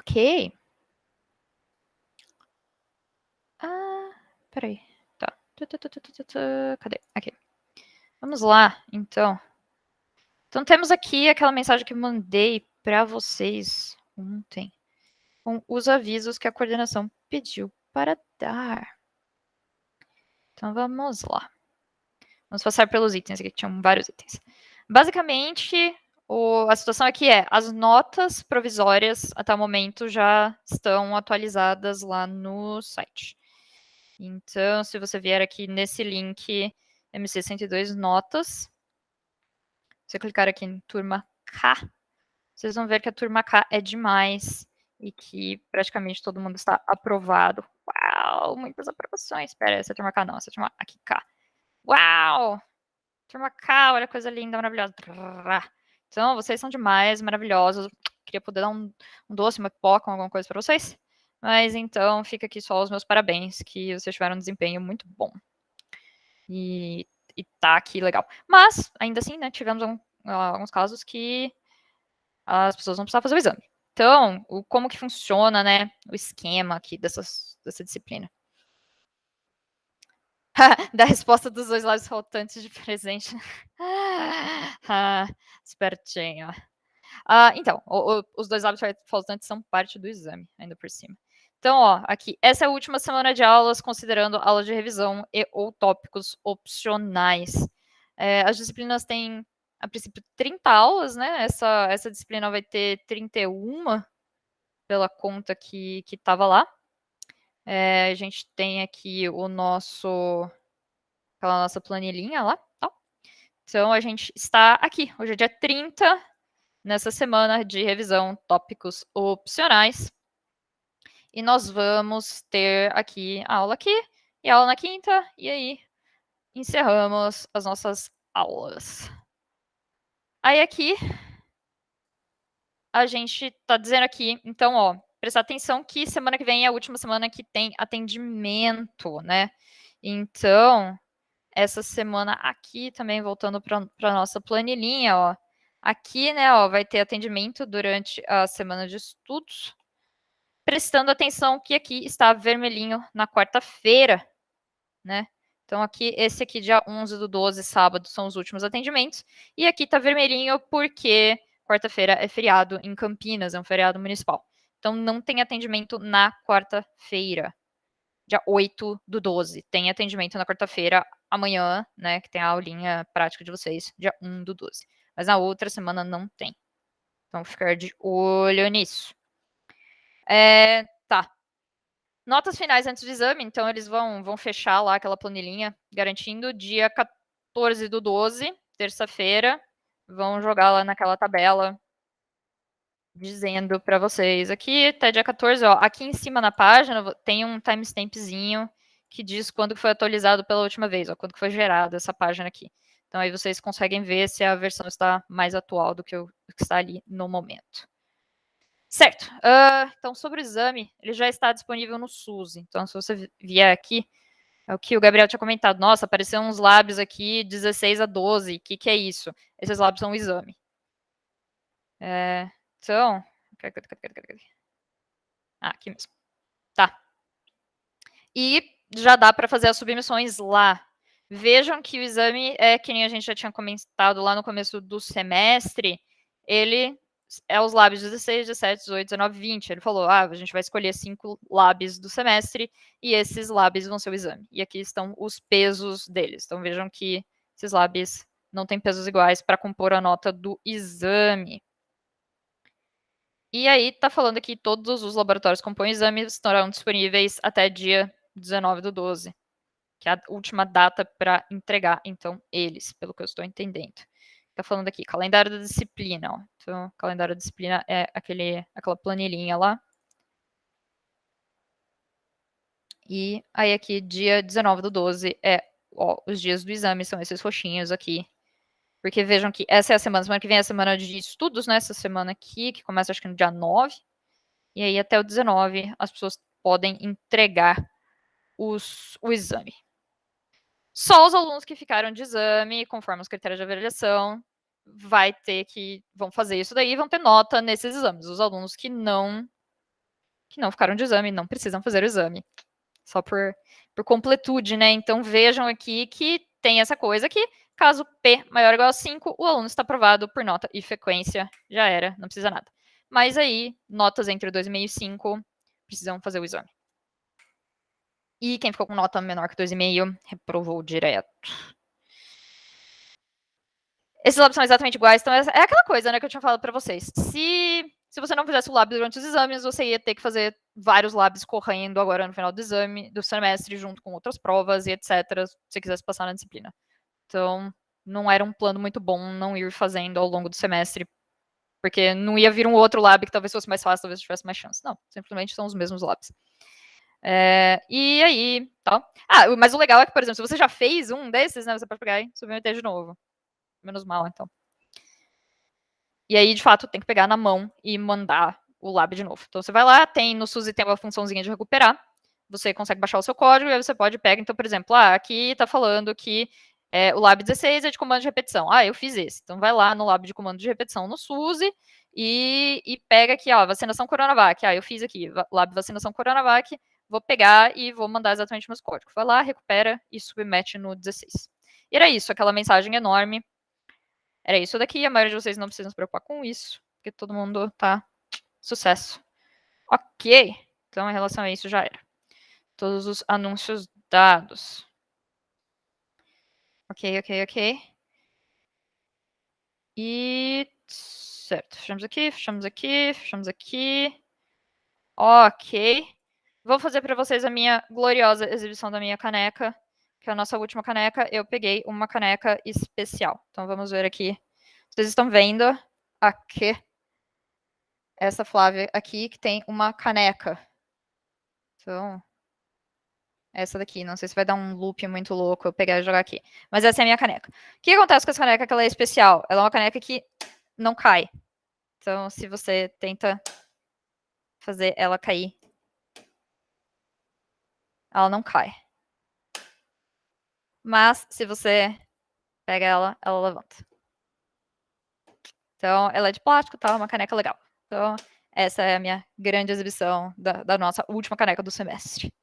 Ok. Ah, peraí. Tá. Cadê? Aqui. Vamos lá, então. Então temos aqui aquela mensagem que eu mandei para vocês ontem, com os avisos que a coordenação pediu para dar. Então vamos lá. Vamos passar pelos itens aqui, que tinham vários itens. Basicamente, a situação aqui é, as notas provisórias até o momento já estão atualizadas lá no site. Então, se você vier aqui nesse link MC 102 notas, você clicar aqui em turma K, vocês vão ver que a turma K é demais e que praticamente todo mundo está aprovado. Uau, muitas aprovações. Espera, essa turma K não, essa turma aqui K. Uau! Turma K, olha que coisa linda, maravilhosa. Então, vocês são demais, maravilhosos. Queria poder dar um doce, uma pipoca, alguma coisa para vocês. Mas então, fica aqui só os meus parabéns, que vocês tiveram um desempenho muito bom. E tá aqui legal. Mas, ainda assim, né, tivemos alguns casos que as pessoas não precisavam fazer o exame. Então, como que funciona, né, o esquema aqui dessa disciplina? Da resposta dos 2 lábios faltantes de presente. Espertinho. Então, os 2 lábios faltantes são parte do exame, ainda por cima. Então, ó, aqui, essa é a última semana de aulas, considerando aula de revisão e ou tópicos opcionais. As disciplinas têm, a princípio, 30 aulas, né? Essa disciplina vai ter 31, pela conta que estava lá. A gente tem aqui aquela nossa planilhinha lá, tá? Então, a gente está aqui, hoje é dia 30, nessa semana de revisão tópicos opcionais. E nós vamos ter aqui a aula aqui e a aula na quinta, e aí encerramos as nossas aulas. Aí aqui, a gente tá dizendo aqui, então, ó, prestar atenção que semana que vem é a última semana que tem atendimento, né? Então, essa semana aqui também, voltando para a nossa planilhinha, ó, aqui, né, ó, vai ter atendimento durante a semana de estudos, prestando atenção que aqui está vermelhinho na quarta-feira, né? Então, aqui, esse aqui, dia 11/12, sábado, são os últimos atendimentos. E aqui tá vermelhinho porque quarta-feira é feriado em Campinas, é um feriado municipal. Então, não tem atendimento na quarta-feira, dia 8/12. Tem atendimento na quarta-feira, amanhã, né, que tem a aulinha prática de vocês, dia 1/12. Mas na outra semana não tem. Então, ficar de olho nisso. Tá. Notas finais antes do exame, então eles vão fechar lá aquela planilhinha, garantindo dia 14/12, terça-feira, vão jogar lá naquela tabela, dizendo para vocês aqui até dia 14, ó, aqui em cima na página tem um timestampzinho que diz quando foi atualizado pela última vez, ó, quando foi gerada essa página aqui. Então aí vocês conseguem ver se a versão está mais atual do que o que está ali no momento. Certo. Então, sobre o exame, ele já está disponível no SUS. Então, se você vier aqui, é o que o Gabriel tinha comentado. Nossa, apareceram uns lábios aqui, 16/12. O que é isso? Esses lábios são o exame. Então. Aqui mesmo. Tá. E já dá para fazer as submissões lá. Vejam que o exame é que nem a gente já tinha comentado lá no começo do semestre. Ele é os lábios 16, 17, 18, 19, 20. Ele falou, a gente vai escolher 5 lábios do semestre e esses lábios vão ser o exame. E aqui estão os pesos deles. Então vejam que esses lábios não têm pesos iguais para compor a nota do exame. E aí tá falando aqui todos os laboratórios que compõem o exame estarão disponíveis até dia 19/12, que é a última data para entregar, então, eles, pelo que eu estou entendendo. Tá falando aqui, calendário da disciplina, ó. Então, calendário da disciplina é aquela planilhinha lá. E aí aqui, dia 19/12, ó, os dias do exame, são esses roxinhos aqui. Porque vejam que essa é a semana que vem é a semana de estudos, né? Essa semana aqui, que começa acho que no dia 9. E aí até o 19 as pessoas podem entregar o exame. Só os alunos que ficaram de exame, conforme os critérios de avaliação, vão fazer isso daí e vão ter nota nesses exames. Os alunos que não que não ficaram de exame, não precisam fazer o exame. Só por completude, né? Então vejam aqui que tem essa coisa que, caso P maior ou igual a 5, o aluno está aprovado por nota e frequência. Já era, não precisa nada. Mas aí, notas entre 2,5 e 5, precisam fazer o exame. E quem ficou com nota menor que 2,5, reprovou direto. Esses labs são exatamente iguais, então é aquela coisa, né, que eu tinha falado para vocês. Se você não fizesse o lab durante os exames, você ia ter que fazer vários labs correndo agora no final do exame, do semestre, junto com outras provas e etc, se você quisesse passar na disciplina. Então, não era um plano muito bom não ir fazendo ao longo do semestre, porque não ia vir um outro lab que talvez fosse mais fácil, talvez tivesse mais chance. Não, simplesmente são os mesmos labs. E aí, tá. Mas o legal é que, por exemplo, se você já fez um desses, né, você pode pegar e submeter de novo. Menos mal, então. E aí, de fato, tem que pegar na mão e mandar o lab de novo. Então, você vai lá, tem no SUSE tem uma funçãozinha de recuperar, você consegue baixar o seu código e aí você pode pegar, então, por exemplo, aqui tá falando que o lab 16 é de comando de repetição. Eu fiz esse. Então, vai lá no lab de comando de repetição no SUSE e pega aqui, vacinação Coronavac. Eu fiz aqui, lab vacinação Coronavac, vou pegar e vou mandar exatamente meus códigos. Vai lá, recupera e submete no 16. E era isso, aquela mensagem enorme. Era isso daqui, a maioria de vocês não precisa se preocupar com isso, porque todo mundo tá sucesso. Ok, então em relação a isso já era. Todos os anúncios dados. Ok. E certo, fechamos aqui. Ok. Vou fazer para vocês a minha gloriosa exibição da minha caneca, que é a nossa última caneca. Eu peguei uma caneca especial. Então vamos ver aqui. Vocês estão vendo aqui essa Flávia aqui, que tem uma caneca. Então, essa daqui. Não sei se vai dar um loop muito louco eu pegar e jogar aqui. Mas essa é a minha caneca. O que acontece com essa caneca? Que ela é especial. Ela é uma caneca que não cai. Então, se você tenta fazer ela cair, ela não cai. Mas, se você pega ela, ela levanta. Então, ela é de plástico, tá? Uma caneca legal. Então, essa é a minha grande exibição da nossa última caneca do semestre.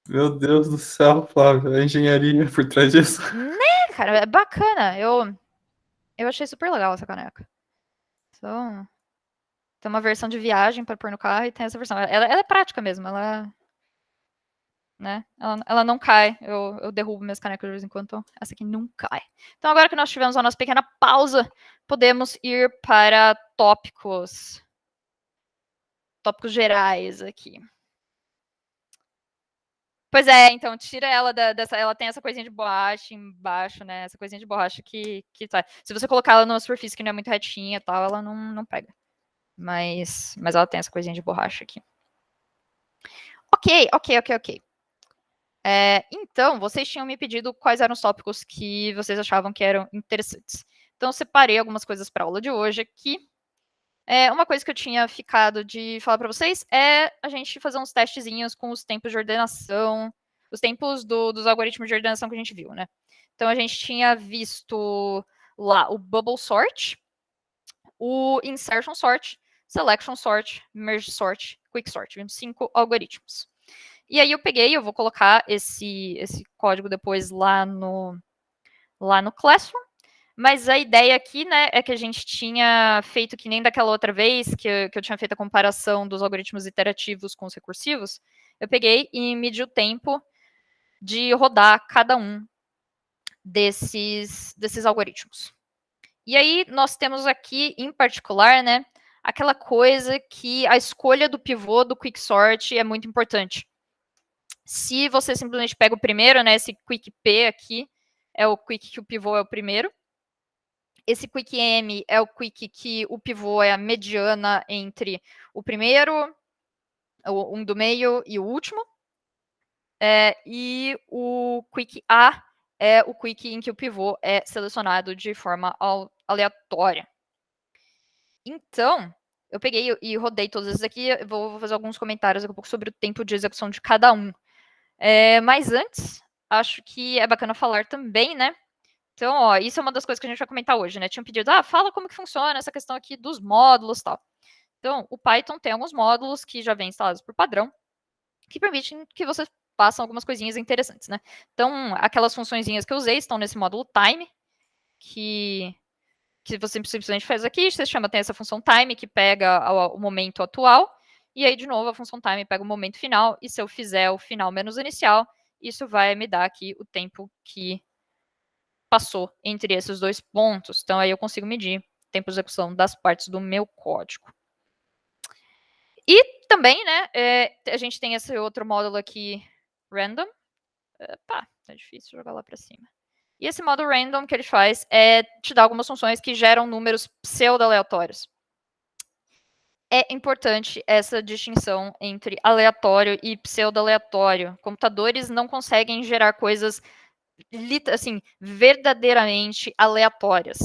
Meu Deus do céu, Flávio, a engenharia por trás disso. Né, cara? É bacana. Eu achei super legal essa caneca. Então, tem uma versão de viagem para pôr no carro e tem essa versão. Ela é prática mesmo, né? Ela não cai. Eu derrubo minhas canecas de vez em quando, então essa aqui não cai. Então, agora que nós tivemos a nossa pequena pausa, podemos ir para tópicos gerais aqui. Pois é, então tira ela dessa. Ela tem essa coisinha de borracha embaixo, né? Essa coisinha de borracha que tá. Se você colocar ela numa superfície que não é muito retinha e tal, ela não pega. Mas ela tem essa coisinha de borracha aqui. Ok. Então, vocês tinham me pedido quais eram os tópicos que vocês achavam que eram interessantes. Então, eu separei algumas coisas para a aula de hoje aqui. Uma coisa que eu tinha ficado de falar para vocês é a gente fazer uns testezinhos com os tempos de ordenação, os tempos dos algoritmos de ordenação que a gente viu, né? Então, a gente tinha visto lá o bubble sort, o insertion sort, selection sort, merge sort, quick sort. Vimos 5 algoritmos. E aí eu vou colocar esse código depois lá no Classroom. Mas a ideia aqui, né, é que a gente tinha feito que nem daquela outra vez, que eu tinha feito a comparação dos algoritmos iterativos com os recursivos. Eu peguei e medi o tempo de rodar cada um desses algoritmos. E aí nós temos aqui, em particular, né, aquela coisa que a escolha do pivô do quicksort é muito importante. Se você simplesmente pega o primeiro, né, esse quick P aqui, é o quick que o pivô é o primeiro. Esse quick M é o quick que o pivô é a mediana entre o primeiro, um do meio e o último. E o quick A é o quick em que o pivô é selecionado de forma aleatória. Então, eu peguei e rodei todos esses aqui. Eu vou fazer alguns comentários daqui a pouco sobre o tempo de execução de cada um. Mas antes, acho que é bacana falar também, né? Então, ó, isso é uma das coisas que a gente vai comentar hoje, né? Tinham pedido, fala como que funciona essa questão aqui dos módulos e tal. Então, o Python tem alguns módulos que já vêm instalados por padrão, que permitem que você faça algumas coisinhas interessantes, né? Então, aquelas funçõezinhas que eu usei estão nesse módulo time, que você simplesmente faz aqui, você chama, tem essa função time, que pega o momento atual, e aí, de novo, a função time pega o momento final, e se eu fizer o final menos o inicial, isso vai me dar aqui o tempo que passou entre esses dois pontos. Então, aí eu consigo medir o tempo de execução das partes do meu código. E também, né, a gente tem esse outro módulo aqui, random. Pá, tá difícil jogar lá para cima. E esse módulo random que ele faz é te dar algumas funções que geram números pseudo-aleatórios. É importante essa distinção entre aleatório e pseudo-aleatório. Computadores não conseguem gerar coisas assim, verdadeiramente aleatórias.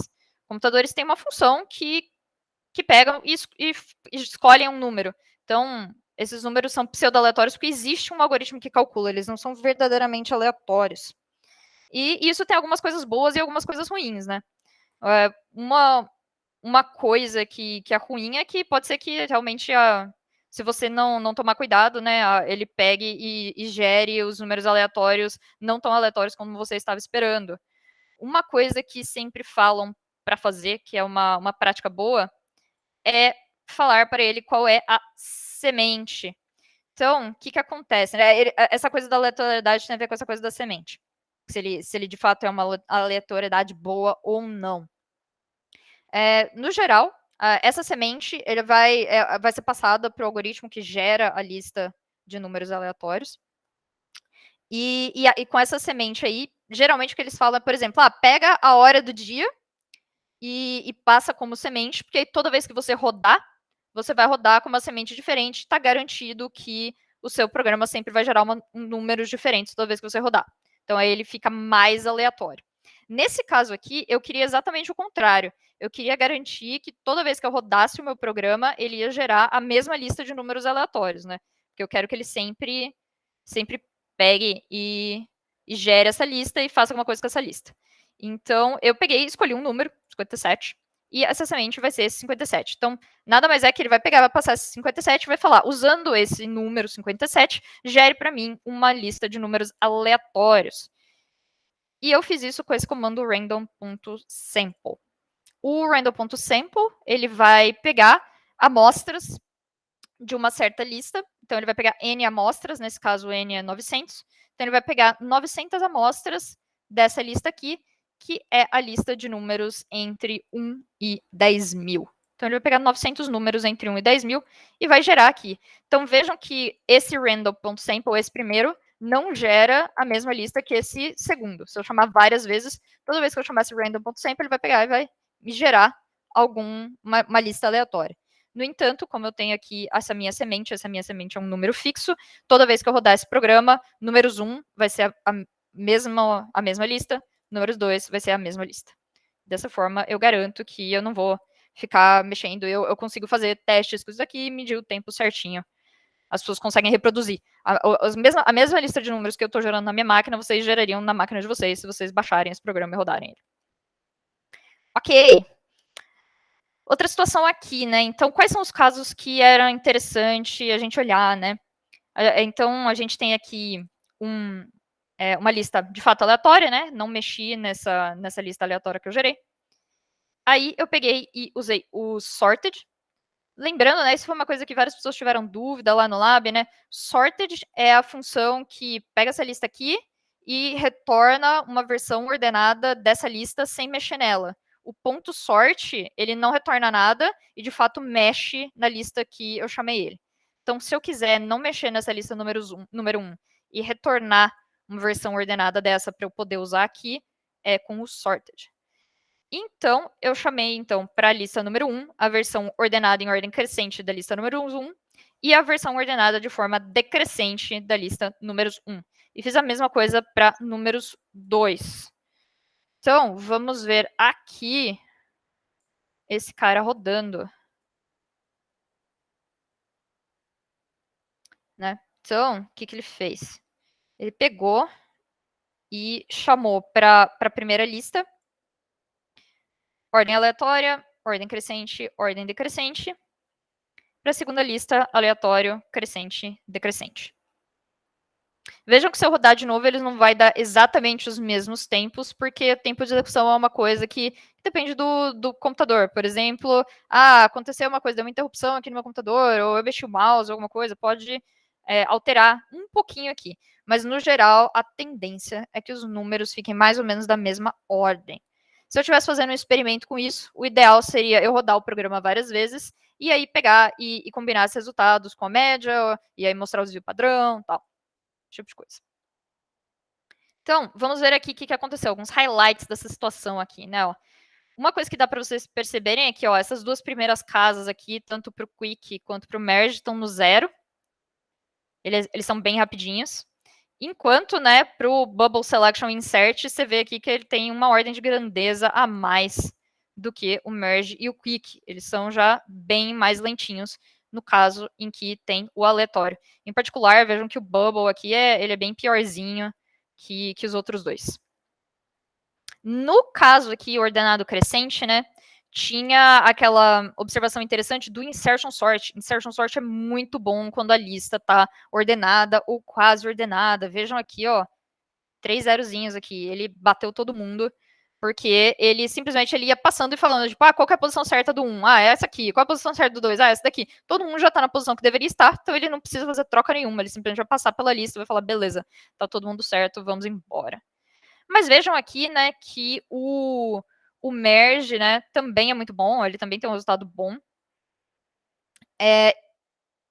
Computadores têm uma função que pegam e escolhem um número. Então, esses números são pseudo-aleatórios porque existe um algoritmo que calcula, eles não são verdadeiramente aleatórios. E isso tem algumas coisas boas e algumas coisas ruins, né? Uma coisa que é ruim é que pode ser que realmente, se você não tomar cuidado, né, ele pegue e gere os números aleatórios, não tão aleatórios como você estava esperando. Uma coisa que sempre falam para fazer, que é uma prática boa, é falar para ele qual é a semente. Então, o que acontece? Né? Essa coisa da aleatoriedade tem a ver com essa coisa da semente. Se ele de fato é uma aleatoriedade boa ou não. No geral, essa semente ele vai ser passada para o algoritmo que gera a lista de números aleatórios. E com essa semente aí, geralmente o que eles falam é, por exemplo, pega a hora do dia e passa como semente, porque aí toda vez que você rodar, você vai rodar com uma semente diferente, está garantido que o seu programa sempre vai gerar números diferentes toda vez que você rodar. Então aí ele fica mais aleatório. Nesse caso aqui, eu queria exatamente o contrário. Eu queria garantir que toda vez que eu rodasse o meu programa, ele ia gerar a mesma lista de números aleatórios, né? Porque eu quero que ele sempre pegue e gere essa lista e faça alguma coisa com essa lista. Então, eu peguei e escolhi um número, 57, e essa semente vai ser esse 57. Então, nada mais é que ele vai pegar, vai passar esse 57 e vai falar, usando esse número 57, gere para mim uma lista de números aleatórios. E eu fiz isso com esse comando random.sample. O random.sample, ele vai pegar amostras de uma certa lista. Então, ele vai pegar N amostras, nesse caso, N é 900. Então, ele vai pegar 900 amostras dessa lista aqui, que é a lista de números entre 1 e 10 mil. Então, ele vai pegar 900 números entre 1 e 10 mil e vai gerar aqui. Então, vejam que esse random.sample, esse primeiro, não gera a mesma lista que esse segundo. Se eu chamar várias vezes, toda vez que eu chamar esse random.sample, ele vai pegar e vai me gerar uma lista aleatória. No entanto, como eu tenho aqui essa minha semente é um número fixo, toda vez que eu rodar esse programa, números 1 vai ser a mesma lista, números 2 vai ser a mesma lista. Dessa forma, eu garanto que eu não vou ficar mexendo, eu consigo fazer testes com isso aqui e medir o tempo certinho. As pessoas conseguem reproduzir. A mesma lista de números que eu estou gerando na minha máquina, vocês gerariam na máquina de vocês, se vocês baixarem esse programa e rodarem ele. Ok. Outra situação aqui, né? Então, quais são os casos que era interessante a gente olhar, né? Então, a gente tem aqui uma lista de fato aleatória, né? Não mexi nessa lista aleatória que eu gerei. Aí, eu peguei e usei o sorted. Lembrando, né? Isso foi uma coisa que várias pessoas tiveram dúvida lá no lab, né? Sorted é a função que pega essa lista aqui e retorna uma versão ordenada dessa lista sem mexer nela. O ponto sort, ele não retorna nada e, de fato, mexe na lista que eu chamei ele. Então, se eu quiser não mexer nessa lista número 1 e retornar uma versão ordenada dessa para eu poder usar aqui, é com o sorted. Então, eu chamei para a lista número 1 a versão ordenada em ordem crescente da lista número 1 e a versão ordenada de forma decrescente da lista números 1. E fiz a mesma coisa para números 2. Então, vamos ver aqui esse cara rodando. Né? Então, o que ele fez? Ele pegou e chamou para a primeira lista ordem aleatória, ordem crescente, ordem decrescente. para a segunda lista, aleatório, crescente, decrescente. Vejam que se eu rodar de novo, ele não vai dar exatamente os mesmos tempos, porque o tempo de execução é uma coisa que depende do computador. Por exemplo, aconteceu uma coisa, deu uma interrupção aqui no meu computador, ou eu mexi o mouse, alguma coisa, pode alterar um pouquinho aqui. Mas, no geral, a tendência é que os números fiquem mais ou menos da mesma ordem. Se eu estivesse fazendo um experimento com isso, o ideal seria eu rodar o programa várias vezes, e aí pegar e combinar esses resultados com a média, e aí mostrar o desvio padrão, tal. Tipo de coisa. Então, vamos ver aqui o que aconteceu, alguns highlights dessa situação aqui, né? Ó. Uma coisa que dá para vocês perceberem é que ó, essas duas primeiras casas aqui, tanto para o Quick quanto para o Merge, estão no 0. Eles são bem rapidinhos. Enquanto, né, para o Bubble Selection Insert, você vê aqui que ele tem uma ordem de grandeza a mais do que o Merge e o Quick. Eles são já bem mais lentinhos, no caso em que tem o aleatório. Em particular, vejam que o Bubble aqui ele é bem piorzinho que os outros dois. No caso aqui, ordenado crescente, né, tinha aquela observação interessante do insertion sort. Insertion sort é muito bom quando a lista está ordenada ou quase ordenada. Vejam aqui, ó, 3 zerozinhos aqui. Ele bateu todo mundo, porque ele simplesmente ele ia passando e falando, tipo, qual que é a posição certa do 1? É essa aqui. Qual é a posição certa do 2? Essa daqui. Todo mundo já está na posição que deveria estar, então ele não precisa fazer troca nenhuma. Ele simplesmente vai passar pela lista e vai falar, beleza, tá todo mundo certo, vamos embora. Mas vejam aqui, né, que o merge, né, também é muito bom, ele também tem um resultado bom.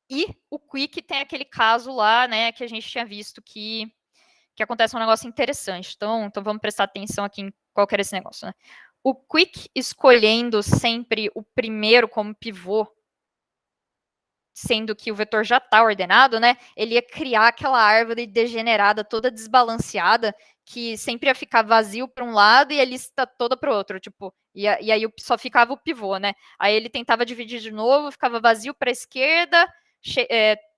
E o Quick tem aquele caso lá, né, que a gente tinha visto que acontece um negócio interessante. Então vamos prestar atenção aqui em qual que era esse negócio, né? O Quick escolhendo sempre o primeiro como pivô, sendo que o vetor já está ordenado, né? Ele ia criar aquela árvore degenerada, toda desbalanceada, que sempre ia ficar vazio para um lado e a lista toda para o outro, tipo, e aí só ficava o pivô, né? Aí ele tentava dividir de novo, ficava vazio para a esquerda,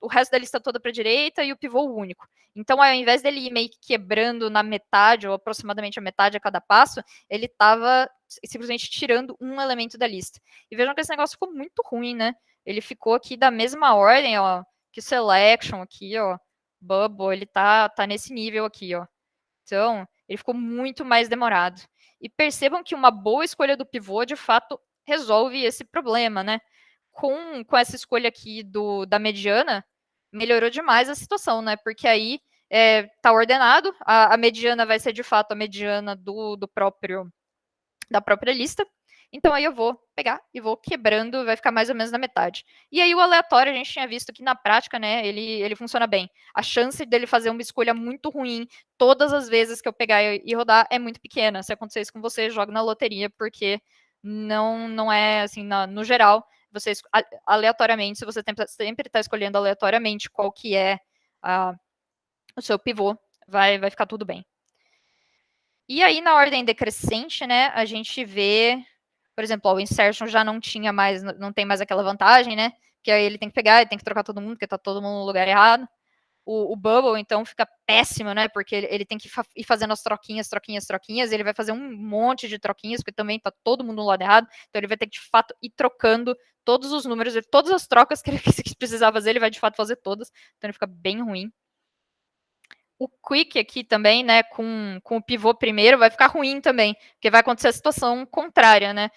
o resto da lista toda para a direita e o pivô único. Então, ao invés dele ir meio que quebrando na metade, ou aproximadamente a metade a cada passo, ele estava simplesmente tirando um elemento da lista. E vejam que esse negócio ficou muito ruim, né? Ele ficou aqui da mesma ordem, ó, que o Selection aqui, ó, Bubble, ele tá nesse nível aqui, ó. Então, ele ficou muito mais demorado. E percebam que uma boa escolha do pivô, de fato, resolve esse problema, né? Com essa escolha aqui da mediana, melhorou demais a situação, né? Porque aí tá ordenado, a mediana vai ser, de fato, a mediana da própria lista. Então aí eu vou pegar e vou quebrando, vai ficar mais ou menos na metade. E aí o aleatório a gente tinha visto que na prática, né, ele funciona bem. A chance dele fazer uma escolha muito ruim todas as vezes que eu pegar e rodar é muito pequena. Se acontecer isso com você, joga na loteria, porque não é assim, no geral, você aleatoriamente, se você sempre está escolhendo aleatoriamente qual que é o seu pivô, vai ficar tudo bem. E aí, na ordem decrescente, né, a gente vê, por exemplo, ó, o insertion já não tem mais aquela vantagem, né? Que aí ele tem que pegar, ele tem que trocar todo mundo, porque tá todo mundo no lugar errado. O Bubble, então, fica péssimo, né? Porque ele tem que ir fazendo as troquinhas, e ele vai fazer um monte de troquinhas, porque também tá todo mundo no lado errado. Então ele vai ter que, de fato, ir trocando todos os números, todas as trocas que ele precisava fazer, ele vai, de fato, fazer todas. Então ele fica bem ruim. O Quick aqui também, né, com o pivô primeiro, vai ficar ruim também, porque vai acontecer a situação contrária, né?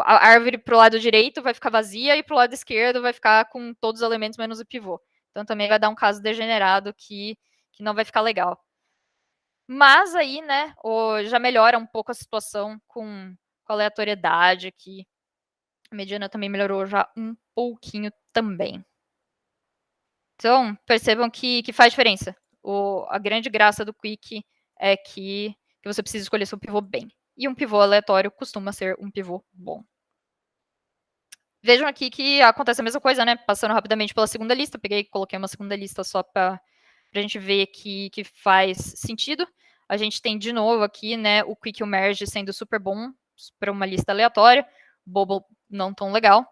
A árvore para o lado direito vai ficar vazia e para o lado esquerdo vai ficar com todos os elementos menos o pivô. Então também vai dar um caso degenerado que não vai ficar legal. Mas aí, né, já melhora um pouco a situação com a aleatoriedade aqui. A mediana também melhorou já um pouquinho também. Então, percebam que faz diferença. A grande graça do Quick é que você precisa escolher seu pivô bem. E um pivô aleatório costuma ser um pivô bom. Vejam aqui que acontece a mesma coisa, né? Passando rapidamente pela segunda lista. Peguei e coloquei uma segunda lista só para a gente ver que faz sentido. A gente tem de novo aqui, né, o Quick e o Merge sendo super bom para uma lista aleatória. Bubble não tão legal.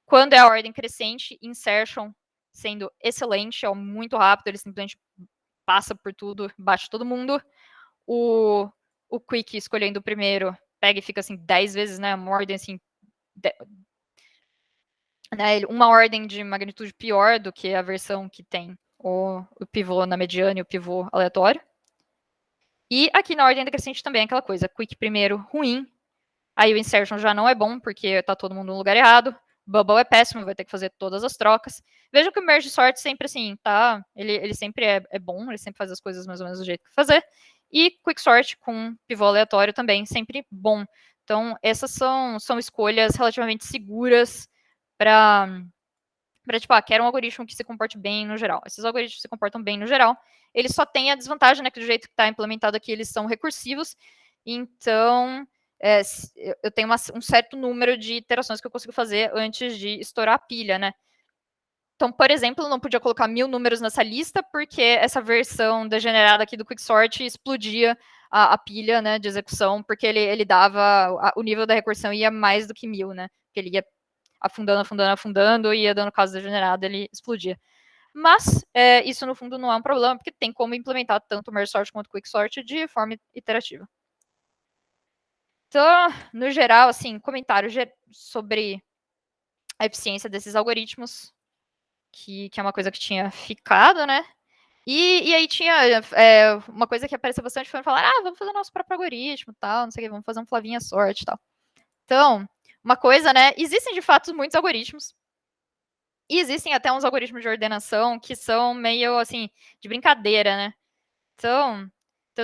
Quando é a ordem crescente, Insertion sendo excelente, muito rápido, ele simplesmente passa por tudo, bate todo mundo. O Quick escolhendo o primeiro, pega e fica assim 10 vezes, né? Uma ordem assim né, uma ordem de magnitude pior do que a versão que tem o pivô na mediana e o pivô aleatório. E aqui na ordem decrescente também é aquela coisa, quick primeiro, ruim, aí o insertion já não é bom, porque tá todo mundo no lugar errado, bubble é péssimo, vai ter que fazer todas as trocas. Veja que o merge sort sempre assim, tá? Ele sempre é bom, ele sempre faz as coisas mais ou menos do jeito que fazer. E quick sort com pivô aleatório também, sempre bom. Então, essas são escolhas relativamente seguras para tipo, quero um algoritmo que se comporte bem no geral. Esses algoritmos se comportam bem no geral. Eles só têm a desvantagem, né, que do jeito que está implementado aqui, eles são recursivos. Então, eu tenho um certo número de iterações que eu consigo fazer antes de estourar a pilha, né? Então, por exemplo, eu não podia colocar 1000 números nessa lista, porque essa versão degenerada aqui do Quicksort explodia a pilha, né, de execução, porque ele dava, o nível da recursão ia mais do que 1000, né? Porque ele ia afundando, afundando, afundando, e ia dando caso degenerado, ele explodia. Mas isso, no fundo, não é um problema, porque tem como implementar tanto o Merge Sort quanto o Quicksort de forma iterativa. Então, no geral, assim, comentário sobre a eficiência desses algoritmos, que é uma coisa que tinha ficado, né? E aí tinha uma coisa que apareceu bastante, foi falar, vamos fazer nosso próprio algoritmo, tal, não sei o que, vamos fazer um Flavinha Sort e tal. Então, uma coisa, né, existem de fato muitos algoritmos, e existem até uns algoritmos de ordenação que são meio, assim, de brincadeira, né? Então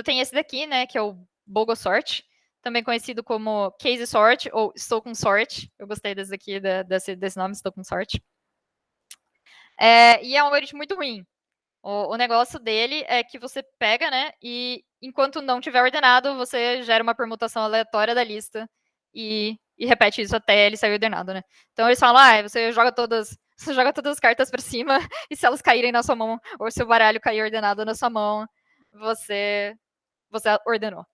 tem esse daqui, né, que é o Bogosort, também conhecido como Case Sort ou Estou com Sort. Eu gostei desse daqui, desse nome, Estou com Sort. E é um algoritmo muito ruim. O negócio dele é que você pega, né, e enquanto não tiver ordenado, você gera uma permutação aleatória da lista e repete isso até ele sair ordenado, né? Então eles falam, você joga todas as cartas para cima e se elas caírem na sua mão, ou se o baralho cair ordenado na sua mão, você ordenou.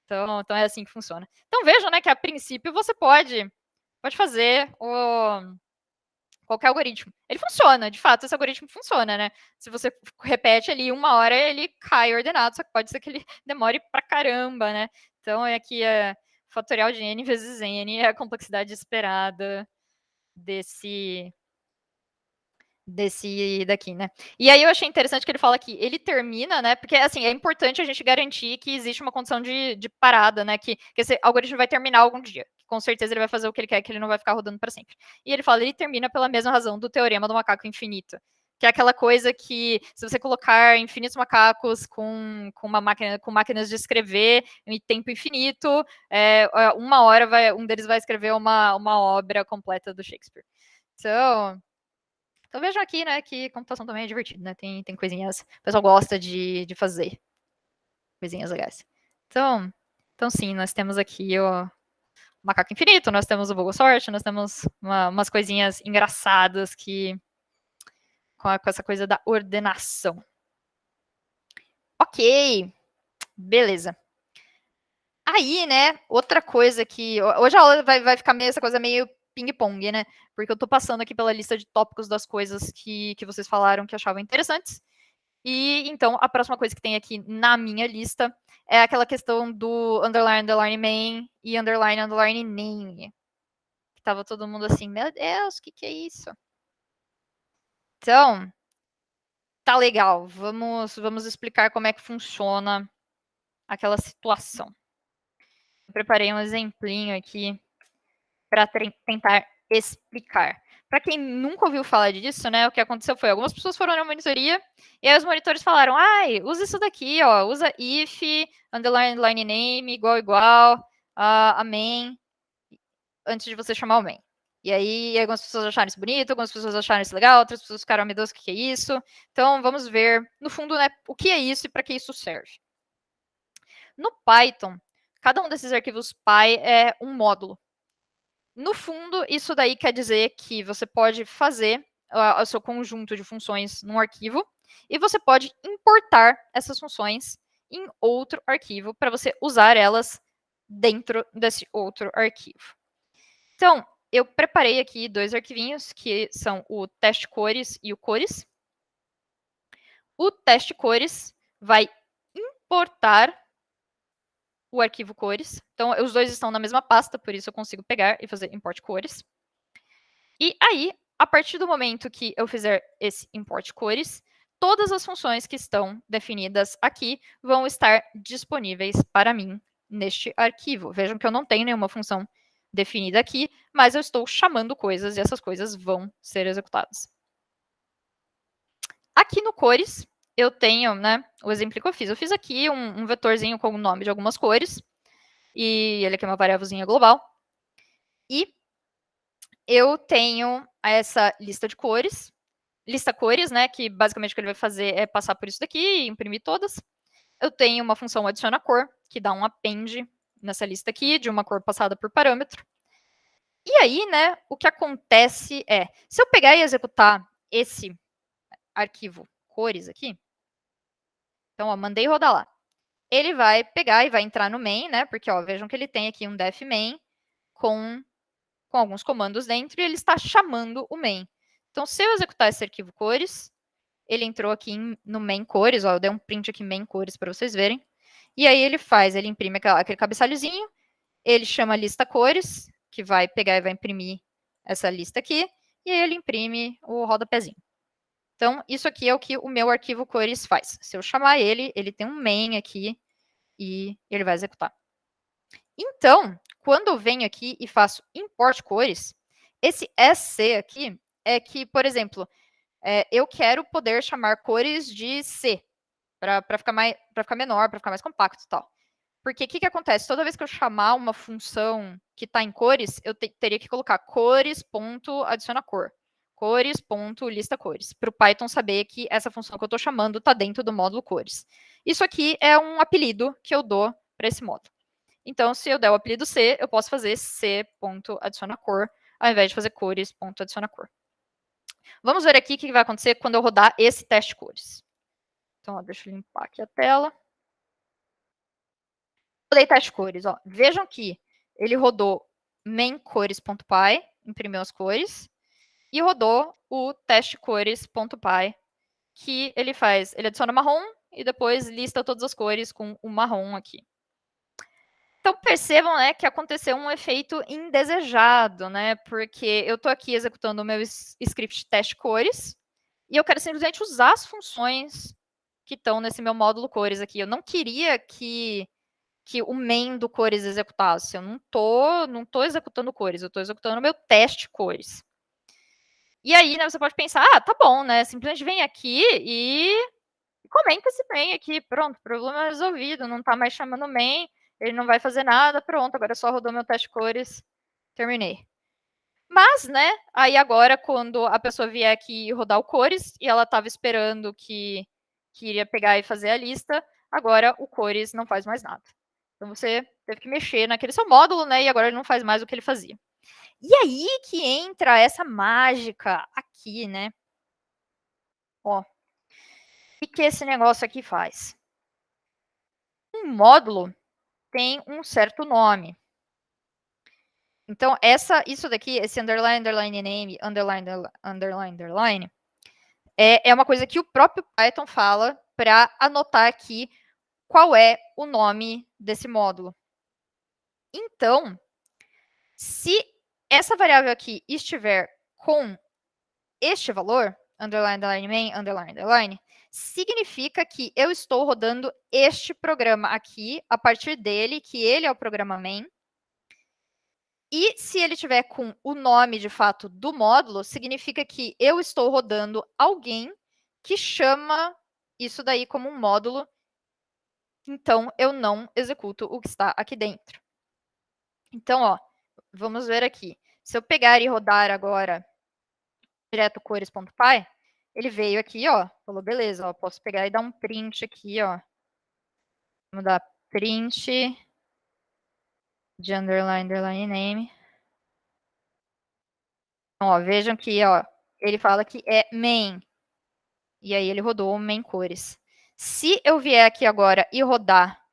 Então é assim que funciona. Então vejam, né, que a princípio você pode fazer qualquer algoritmo. Ele funciona, de fato, esse algoritmo funciona, né? Se você repete ali 1 hora, ele cai ordenado, só que pode ser que ele demore pra caramba, né? Então aqui é fatorial de n vezes n é a complexidade esperada desse daqui, né? E aí eu achei interessante que ele fala que ele termina, né? Porque, assim, é importante a gente garantir que existe uma condição de parada, né? Que esse algoritmo vai terminar algum dia. Com certeza ele vai fazer o que ele quer, que ele não vai ficar rodando para sempre. E ele fala, ele termina pela mesma razão do teorema do macaco infinito. Que é aquela coisa que, se você colocar infinitos macacos com máquinas de escrever em tempo infinito, 1 hora um deles vai escrever uma obra completa do Shakespeare. Então vejam aqui, né, que computação também é divertido, né? Tem coisinhas. O pessoal gosta de fazer coisinhas legais. Então sim, nós temos aqui o macaco infinito, nós temos o Bogosort, nós temos umas coisinhas engraçadas que com essa coisa da ordenação. Ok, beleza. Aí, né, outra coisa que hoje a aula vai ficar meio essa coisa meio ping-pong, né? Porque eu tô passando aqui pela lista de tópicos das coisas que vocês falaram que achavam interessantes. E então a próxima coisa que tem aqui na minha lista é aquela questão do underline, underline main e underline, underline name. Que tava todo mundo assim, meu Deus, o que é isso? Então, tá legal. Vamos explicar como é que funciona aquela situação. Eu preparei um exemplinho aqui para tentar explicar. Para quem nunca ouviu falar disso, né, o que aconteceu foi, algumas pessoas foram na monitoria e aí os monitores falaram, usa isso daqui, ó, usa if, underline, underline name, igual, a main, antes de você chamar o main. E aí algumas pessoas acharam isso bonito, algumas pessoas acharam isso legal, outras pessoas ficaram, meu Deus, o que é isso? Então vamos ver, no fundo, né, o que é isso e para que isso serve. No Python, cada um desses arquivos Py é um módulo. No fundo, isso daí quer dizer que você pode fazer o seu conjunto de funções num arquivo e você pode importar essas funções em outro arquivo para você usar elas dentro desse outro arquivo. Então, eu preparei aqui 2 arquivinhos que são o teste cores e o cores. O teste cores vai importar o arquivo cores. Então, os dois estão na mesma pasta, por isso eu consigo pegar e fazer import cores. E aí, a partir do momento que eu fizer esse import cores, todas as funções que estão definidas aqui vão estar disponíveis para mim neste arquivo. Vejam que eu não tenho nenhuma função definida aqui, mas eu estou chamando coisas e essas coisas vão ser executadas. Aqui no cores, eu tenho, né, o exemplo que eu fiz. Eu fiz aqui um vetorzinho com o nome de algumas cores, e ele aqui é uma variávelzinha global. E eu tenho essa lista de cores, lista cores, né, que basicamente o que ele vai fazer é passar por isso daqui e imprimir todas. Eu tenho uma função adiciona cor, que dá um append nessa lista aqui, de uma cor passada por parâmetro. E aí, né, o que acontece é, se eu pegar e executar esse arquivo cores aqui, então, ó, mandei rodar lá. Ele vai pegar e vai entrar no main, né, porque, ó, vejam que ele tem aqui um def main com alguns comandos dentro e ele está chamando o main. Então, se eu executar esse arquivo cores, ele entrou aqui no main cores, ó, eu dei um print aqui main cores para vocês verem. E aí ele imprime aquele cabeçalhozinho, ele chama lista cores, que vai pegar e vai imprimir essa lista aqui, e aí ele imprime o rodapézinho. Então, isso aqui é o que o meu arquivo cores faz. Se eu chamar ele, ele tem um main aqui e ele vai executar. Então, quando eu venho aqui e faço import cores, esse SC aqui é que, por exemplo, eu quero poder chamar cores de C, para ficar menor, para ficar mais compacto e tal. Porque o que acontece? Toda vez que eu chamar uma função que está em cores, eu teria que colocar cores.adicionaCor, cores.listacores, para o Python saber que essa função que eu estou chamando está dentro do módulo cores. Isso aqui é um apelido que eu dou para esse módulo. Então, se eu der o apelido C, eu posso fazer c.adicionaCor, ao invés de fazer cores.adicionaCor. Vamos ver aqui o que vai acontecer quando eu rodar esse teste cores. Então, ó, deixa eu limpar aqui a tela. Rodei teste cores, ó. Vejam que ele rodou main_cores.py, imprimiu as cores, e rodou o teste cores.py, que ele adiciona marrom e depois lista todas as cores com o marrom aqui. Então, percebam, né, que aconteceu um efeito indesejado, né, porque eu estou aqui executando o meu script teste cores e eu quero simplesmente usar as funções que estão nesse meu módulo cores aqui. Eu não queria que o main do cores executasse. Eu não tô executando cores, eu estou executando o meu teste cores. E aí, né, você pode pensar, tá bom, né, simplesmente vem aqui e comenta esse main aqui, pronto, problema resolvido, não está mais chamando o main, ele não vai fazer nada, pronto, agora só rodou meu teste cores, terminei. Mas, né, aí agora, quando a pessoa vier aqui rodar o cores, e ela estava esperando que iria pegar e fazer a lista, agora o cores não faz mais nada. Então, você teve que mexer naquele seu módulo, né, e agora ele não faz mais o que ele fazia. E aí que entra essa mágica aqui, né? Ó, o que esse negócio aqui faz? Um módulo tem um certo nome. Então, isso daqui, esse underline, underline name, underline, underline, underline, é uma coisa que o próprio Python fala para anotar aqui qual é o nome desse módulo. Então, se essa variável aqui estiver com este valor, underline, underline, main, underline, underline, significa que eu estou rodando este programa aqui, a partir dele, que ele é o programa main. E se ele tiver com o nome, de fato, do módulo, significa que eu estou rodando alguém que chama isso daí como um módulo, então eu não executo o que está aqui dentro. Então, ó, vamos ver aqui. Se eu pegar e rodar agora direto cores.py, ele veio aqui, ó, falou, beleza, ó, posso pegar e dar um print aqui, ó. Vamos dar print de underline, underline name. Então, ó, vejam que, ó, ele fala que é main. E aí ele rodou o main cores. Se eu vier aqui agora e rodar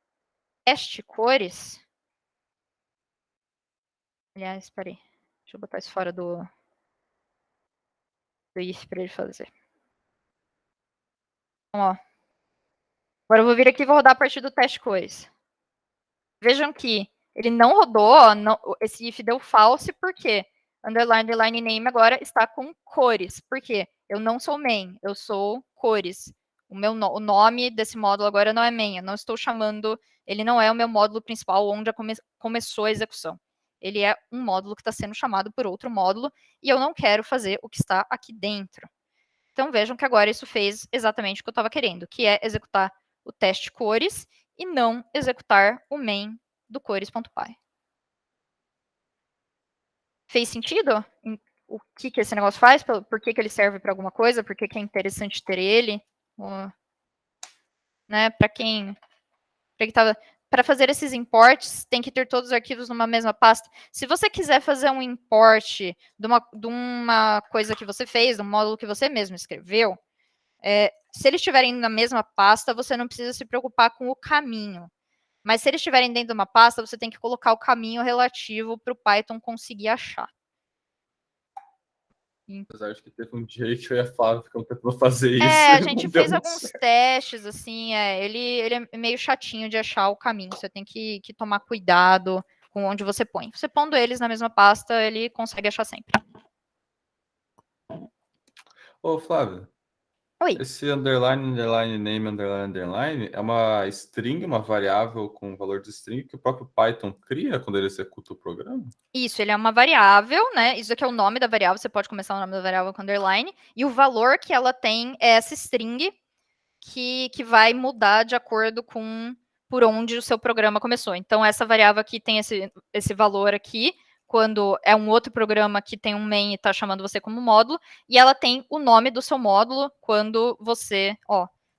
teste cores... Aliás, peraí. Deixa eu botar isso fora do if para ele fazer. Então, ó. Agora eu vou vir aqui e vou rodar a partir do teste cores. Vejam que ele não rodou, ó, esse if deu false, por quê? underline name agora está com cores. Por quê? Eu não sou main, eu sou cores. O nome desse módulo agora não é main, eu não estou chamando, ele não é o meu módulo principal onde começou a execução. Ele é um módulo que está sendo chamado por outro módulo e eu não quero fazer o que está aqui dentro. Então vejam que agora isso fez exatamente o que eu estava querendo, que é executar o teste cores e não executar o main do cores.py. Fez sentido? O que esse negócio faz? Por que ele serve para alguma coisa? Por que é interessante ter ele? Né? Para fazer esses imports, tem que ter todos os arquivos numa mesma pasta. Se você quiser fazer um import de uma coisa que você fez, de um módulo que você mesmo escreveu, se eles estiverem na mesma pasta, você não precisa se preocupar com o caminho. Mas se eles estiverem dentro de uma pasta, você tem que colocar o caminho relativo para o Python conseguir achar. Apesar de que teve um dia que eu e a Flávia ficamos tentando fazer isso. A gente fez alguns testes, assim, ele é meio chatinho de achar o caminho. Você tem que tomar cuidado com onde você põe. Você pondo eles na mesma pasta, ele consegue achar sempre. Ô, Flávia. Oi. Esse underline, name, é uma string, uma variável com valor de string que o próprio Python cria quando ele executa o programa? Isso, ele é uma variável, né? Isso aqui é o nome da variável, você pode começar o nome da variável com underline, e o valor que ela tem é essa string que vai mudar de acordo com por onde o seu programa começou. Então, essa variável aqui tem esse valor aqui, quando é um outro programa que tem um main e está chamando você como módulo, e ela tem o nome do seu módulo quando você,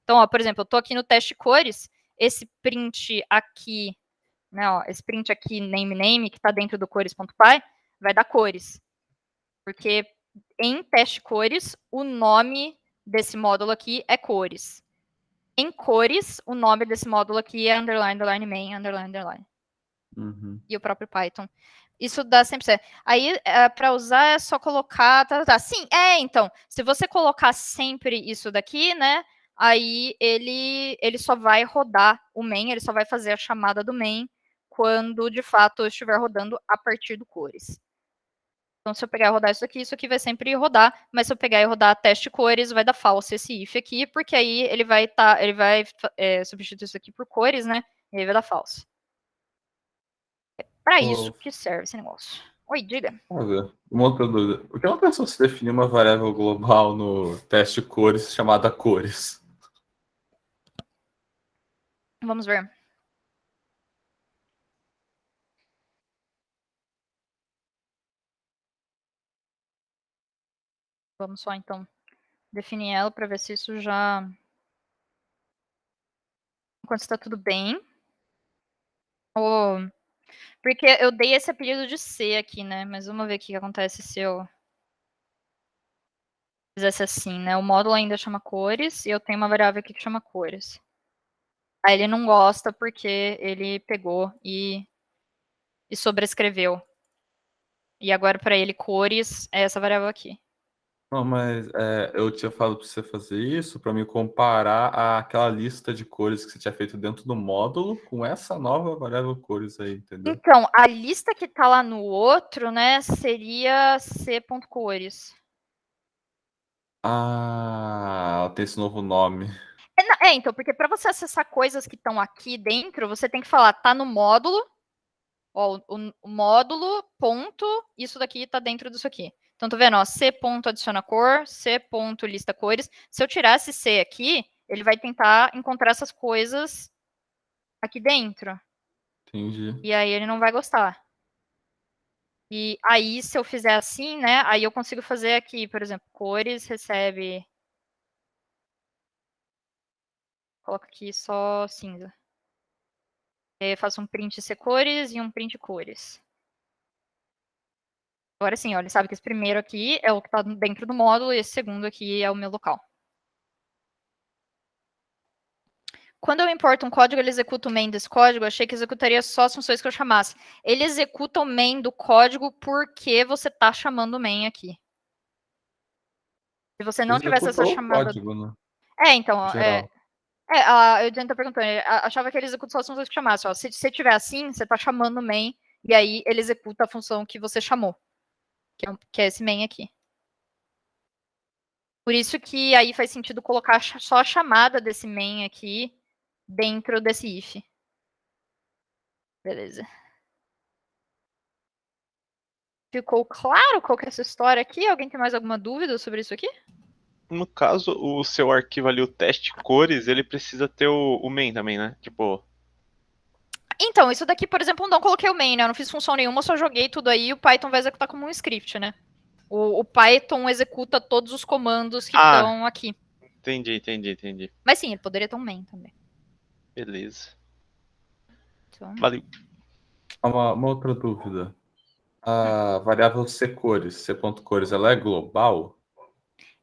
Então, por exemplo, eu estou aqui no teste cores, esse print aqui, né, esse print aqui, name, que está dentro do cores.py, vai dar cores. Porque em teste cores, o nome desse módulo aqui é cores. Em cores, o nome desse módulo aqui é underline, main, underline. Uhum. E o próprio Python. Isso dá sempre certo. Aí, para usar, é só colocar... Sim, então, se você colocar sempre isso daqui, né, aí ele só vai rodar o main, ele só vai fazer a chamada do main quando, de fato, estiver rodando a partir do cores. Então, se eu pegar e rodar isso aqui vai sempre rodar, mas se eu pegar e rodar teste cores, vai dar false esse if aqui, porque aí ele vai substituir isso aqui por cores, né? E aí vai dar false. É para isso que serve esse negócio. Oi, diga. Uma outra dúvida. Por que uma pessoa se definir uma variável global no teste cores chamada cores? Vamos ver. Vamos só, então, definir ela para ver se isso já... Enquanto está tudo bem. Porque eu dei esse apelido de C aqui, né? Mas vamos ver o que acontece se eu fizesse assim, né? O módulo ainda chama cores e eu tenho uma variável aqui que chama cores. Aí ele não gosta porque ele pegou e sobrescreveu. E agora para ele cores é essa variável aqui. Não, mas eu tinha falado para você fazer isso para me comparar àquela lista de cores que você tinha feito dentro do módulo com essa nova variável cores aí, entendeu? Então, a lista que está lá no outro, né, seria c.cores. Ah, ela tem esse novo nome. Então, porque para você acessar coisas que estão aqui dentro, você tem que falar, tá no módulo, o módulo, ponto, isso daqui está dentro disso aqui. Então, tô vendo, C ponto adiciona cor, C ponto lista cores. Se eu tirar esse C aqui, ele vai tentar encontrar essas coisas aqui dentro. Entendi. E aí ele não vai gostar. E aí, se eu fizer assim, né, aí eu consigo fazer aqui, por exemplo, cores recebe... Coloco aqui só cinza. E aí eu faço um print C cores e um print cores. Agora sim, olha, sabe que esse primeiro aqui é o que está dentro do módulo e esse segundo aqui é o meu local. Quando eu importo um código, ele executa o main desse código. Eu achei que executaria só as funções que eu chamasse. Ele executa o main do código porque você está chamando o main aqui. Se você não tivesse essa chamada... Código, né? Então... Geral. a Eugênia tá perguntando, achava que ele executa só as funções que chamasse. Se tiver assim, você está chamando o main, e aí ele executa a função que você chamou. que é esse main aqui. Por isso que aí faz sentido colocar só a chamada desse main aqui dentro desse if. Beleza. Ficou claro qual que é essa história aqui? Alguém tem mais alguma dúvida sobre isso aqui? No caso, o seu arquivo ali, o teste cores, ele precisa ter o main também, né? Tipo, Então, isso daqui, por exemplo, não coloquei o main, né? Eu não fiz função nenhuma, só joguei tudo aí e o Python vai executar como um script, né? O Python executa todos os comandos que estão aqui. entendi. Mas sim, ele poderia ter um main também. Beleza. Então, Valeu. Uma outra dúvida. A variável cores, c.cores, ela é global?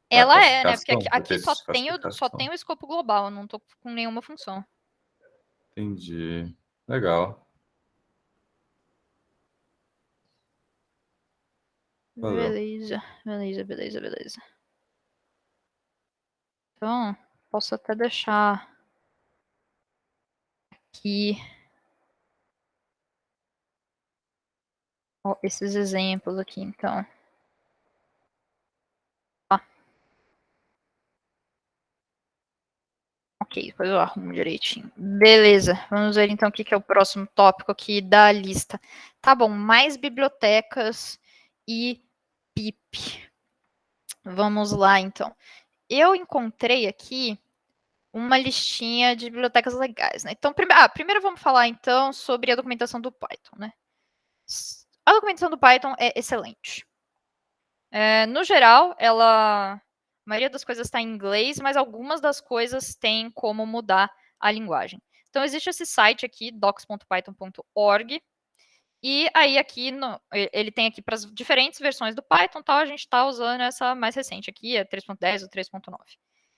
Para ela é, né? Porque classificação, para aqui só classificação? tem o escopo global, eu não tô com nenhuma função. Entendi. Legal. Valeu. Beleza. Então, posso até deixar aqui ó, esses exemplos aqui, então. Ó. Ok, depois eu arrumo direitinho. Beleza, vamos ver então o que é o próximo tópico aqui da lista. Tá bom, mais bibliotecas e pip. Vamos lá, então. Eu encontrei aqui uma listinha de bibliotecas legais, né? Então, primeiro vamos falar então sobre a documentação do Python, né? A documentação do Python é excelente. No geral, a maioria das coisas está em inglês, mas algumas das coisas têm como mudar a linguagem. Então, existe esse site aqui, docs.python.org, e aí aqui, ele tem aqui para as diferentes versões do Python, tal, a gente está usando essa mais recente aqui, a 3.10 ou 3.9.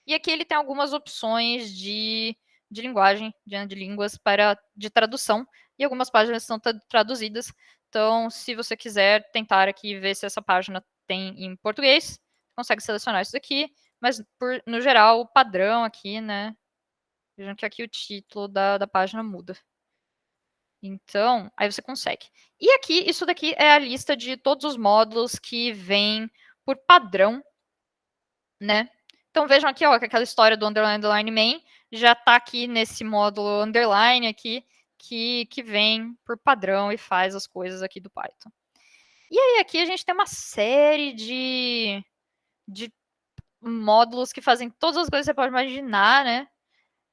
E aqui ele tem algumas opções de linguagem, de línguas de tradução, e algumas páginas são traduzidas. Então, se você quiser tentar aqui ver se essa página tem em português, consegue selecionar isso daqui, mas no geral, o padrão aqui, né? Vejam que aqui o título da página muda. Então, aí você consegue. E aqui, isso daqui é a lista de todos os módulos que vêm por padrão, né? Então vejam aqui, ó, que aquela história do underline main já está aqui nesse módulo underline aqui, que vem por padrão e faz as coisas aqui do Python. E aí aqui a gente tem uma série de módulos que fazem todas as coisas que você pode imaginar, né?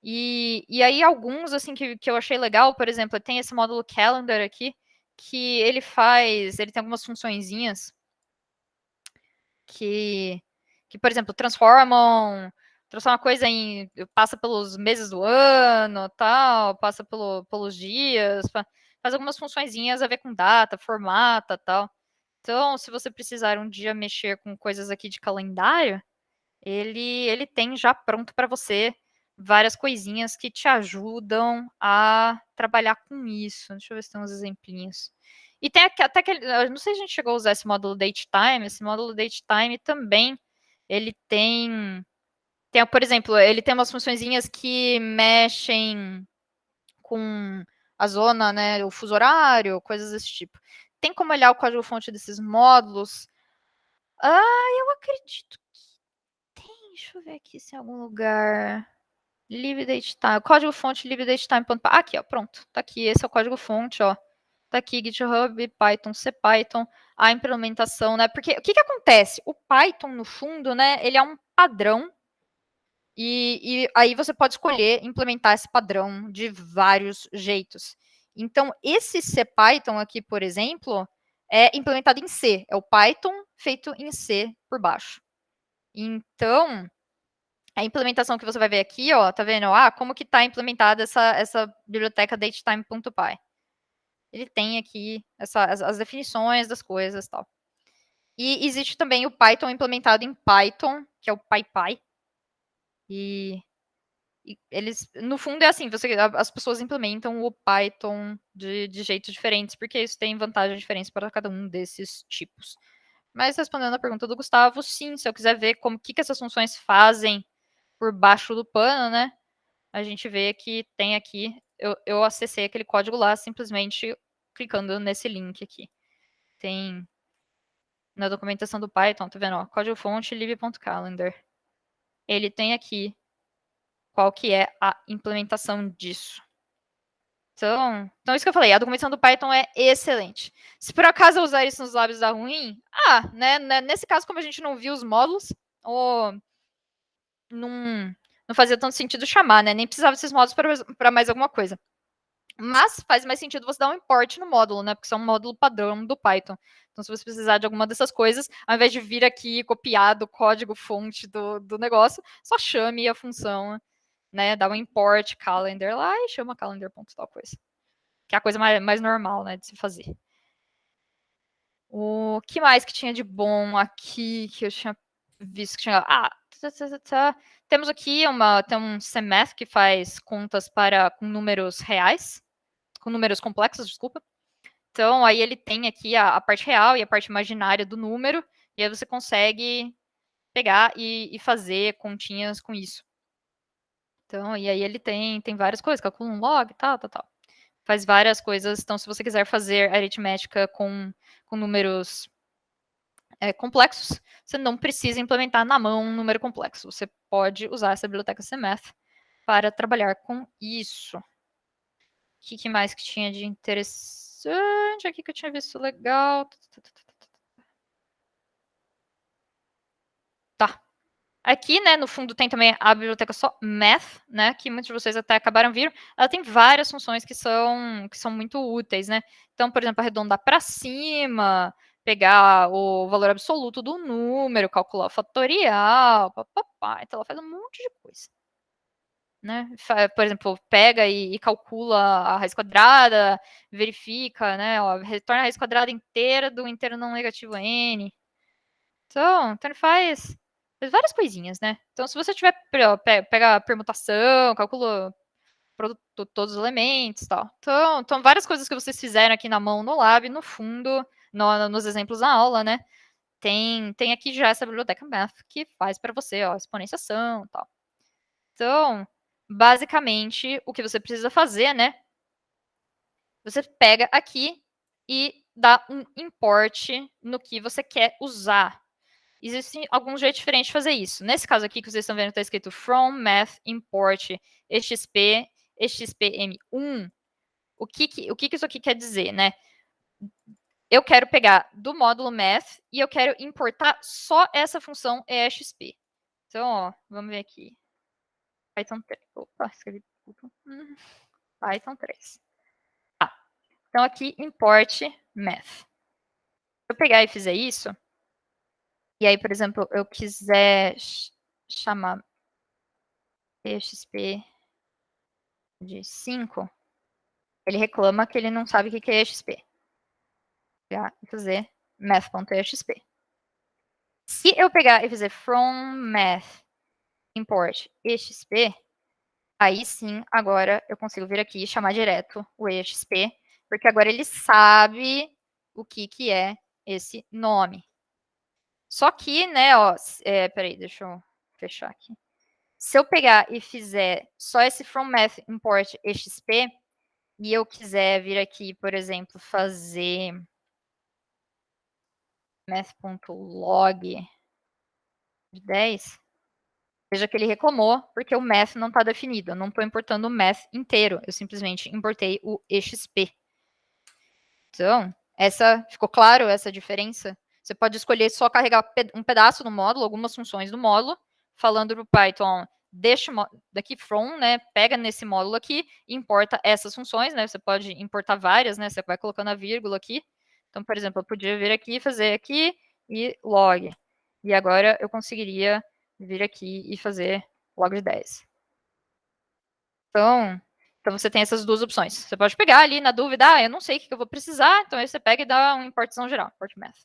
E aí alguns, assim, que eu achei legal, por exemplo, tem esse módulo calendar aqui, que ele tem algumas funçõezinhas que, por exemplo, transforma a coisa passa pelos meses do ano, tal, passa pelos dias, faz algumas funçõezinhas a ver com data, formata, tal. Então, se você precisar um dia mexer com coisas aqui de calendário, ele tem já pronto para você várias coisinhas que te ajudam a trabalhar com isso. Deixa eu ver se tem uns exemplinhos. E tem até aquele, eu não sei se a gente chegou a usar esse módulo datetime, esse módulo datetime também, ele por exemplo, ele tem umas funçõezinhas que mexem com a zona, né, o fuso horário, coisas desse tipo. Tem como olhar o código-fonte desses módulos? Eu acredito que tem. Deixa eu ver aqui se em algum lugar. LibDateTime. Código-fonte libdatetime. Aqui, ó, pronto. Tá aqui. Esse é o código-fonte, ó. Tá aqui, GitHub, Python, CPython, a implementação, né? Porque o que acontece? O Python, no fundo, né, ele é um padrão e aí você pode escolher implementar esse padrão de vários jeitos. Então, esse CPython aqui, por exemplo, é implementado em C. É o Python feito em C por baixo. Então, a implementação que você vai ver aqui, ó, tá vendo? Como que tá implementada essa biblioteca datetime.py. Ele tem aqui as definições das coisas e tal. E existe também o Python implementado em Python, que é o PyPy. E eles, no fundo, é assim, as pessoas implementam o Python de jeitos diferentes, porque isso tem vantagens diferentes para cada um desses tipos. Mas respondendo a pergunta do Gustavo, sim, se eu quiser ver como que essas funções fazem por baixo do pano, né? A gente vê que tem aqui, eu acessei aquele código lá simplesmente clicando nesse link aqui. Tem na documentação do Python, tá vendo? Ó, código-fonte lib.calendar. Ele tem aqui qual que é a implementação disso. Então isso que eu falei, a documentação do Python é excelente. Se por acaso eu usar isso nos lábios dá ruim, né, nesse caso, como a gente não viu os módulos, ou não fazia tanto sentido chamar, né? Nem precisava desses módulos para mais alguma coisa. Mas faz mais sentido você dar um import no módulo, né? Porque isso é um módulo padrão do Python. Então, se você precisar de alguma dessas coisas, ao invés de vir aqui copiar do código-fonte do negócio, só chame a função, né? Dá um import calendar lá e chama calendar.tal coisa. Que é a coisa mais normal, né? De se fazer. O que mais que tinha de bom aqui que eu tinha visto que tinha. Temos aqui tem um CMath que faz contas com números reais. Com números complexos, desculpa. Então, aí ele tem aqui a parte real e a parte imaginária do número, e aí você consegue pegar e fazer continhas com isso. Então, e aí ele tem várias coisas, calcula um log, tal. Faz várias coisas. Então, se você quiser fazer aritmética com números complexos, você não precisa implementar na mão um número complexo. Você pode usar essa biblioteca CMath para trabalhar com isso. O que mais que tinha de interessante aqui que eu tinha visto legal? Tá. Aqui, né, no fundo tem também a biblioteca só Math, né, que muitos de vocês até acabaram vindo. Ela tem várias funções que são muito úteis, né? Então, por exemplo, arredondar para cima, pegar o valor absoluto do número, calcular o fatorial, papapá. Então, ela faz um monte de coisa. Né? Por exemplo, pega e calcula a raiz quadrada, verifica, né? Ó, retorna a raiz quadrada inteira do inteiro não negativo n. Então ele faz várias coisinhas, né? Então, se você tiver pega a permutação, calcula todos os elementos, tal. Então, várias coisas que vocês fizeram aqui na mão no lab, no fundo, nos exemplos da aula, né? Tem aqui já essa biblioteca Math que faz para você, ó, exponenciação, tal. Então, basicamente, o que você precisa fazer, né? Você pega aqui e dá um import no que você quer usar. Existem alguns jeitos diferentes de fazer isso. Nesse caso aqui que vocês estão vendo, está escrito from math import xp xpm1. O que isso aqui quer dizer, né? Eu quero pegar do módulo math e eu quero importar só essa função exp. Então, ó, vamos ver aqui. Python 3. Opa, escrevi tudo. Python 3. Então, aqui, import math. Se eu pegar e fizer isso, e aí, por exemplo, eu quiser chamar exp de 5, ele reclama que ele não sabe o que é exp. E fazer math.exp. Se eu pegar e fizer from math import exp, aí sim, agora eu consigo vir aqui e chamar direto o exp, porque agora ele sabe o que é esse nome. Só que, né, ó, peraí, deixa eu fechar aqui. Se eu pegar e fizer só esse from math import exp, e eu quiser vir aqui, por exemplo, fazer math.log de 10, veja que ele reclamou, porque o math não está definido. Eu não estou importando o math inteiro, eu simplesmente importei o exp. Então, ficou claro essa diferença? Você pode escolher só carregar um pedaço do módulo, algumas funções do módulo, falando para o Python, deixa daqui from, né, pega nesse módulo aqui e importa essas funções, né, você pode importar várias, né, você vai colocando a vírgula aqui. Então, por exemplo, eu podia vir aqui, fazer aqui e log. E agora eu conseguiria vir aqui e fazer log de 10. Então você tem essas duas opções. Você pode pegar ali na dúvida, eu não sei o que eu vou precisar, então aí você pega e dá um importzão geral, import math.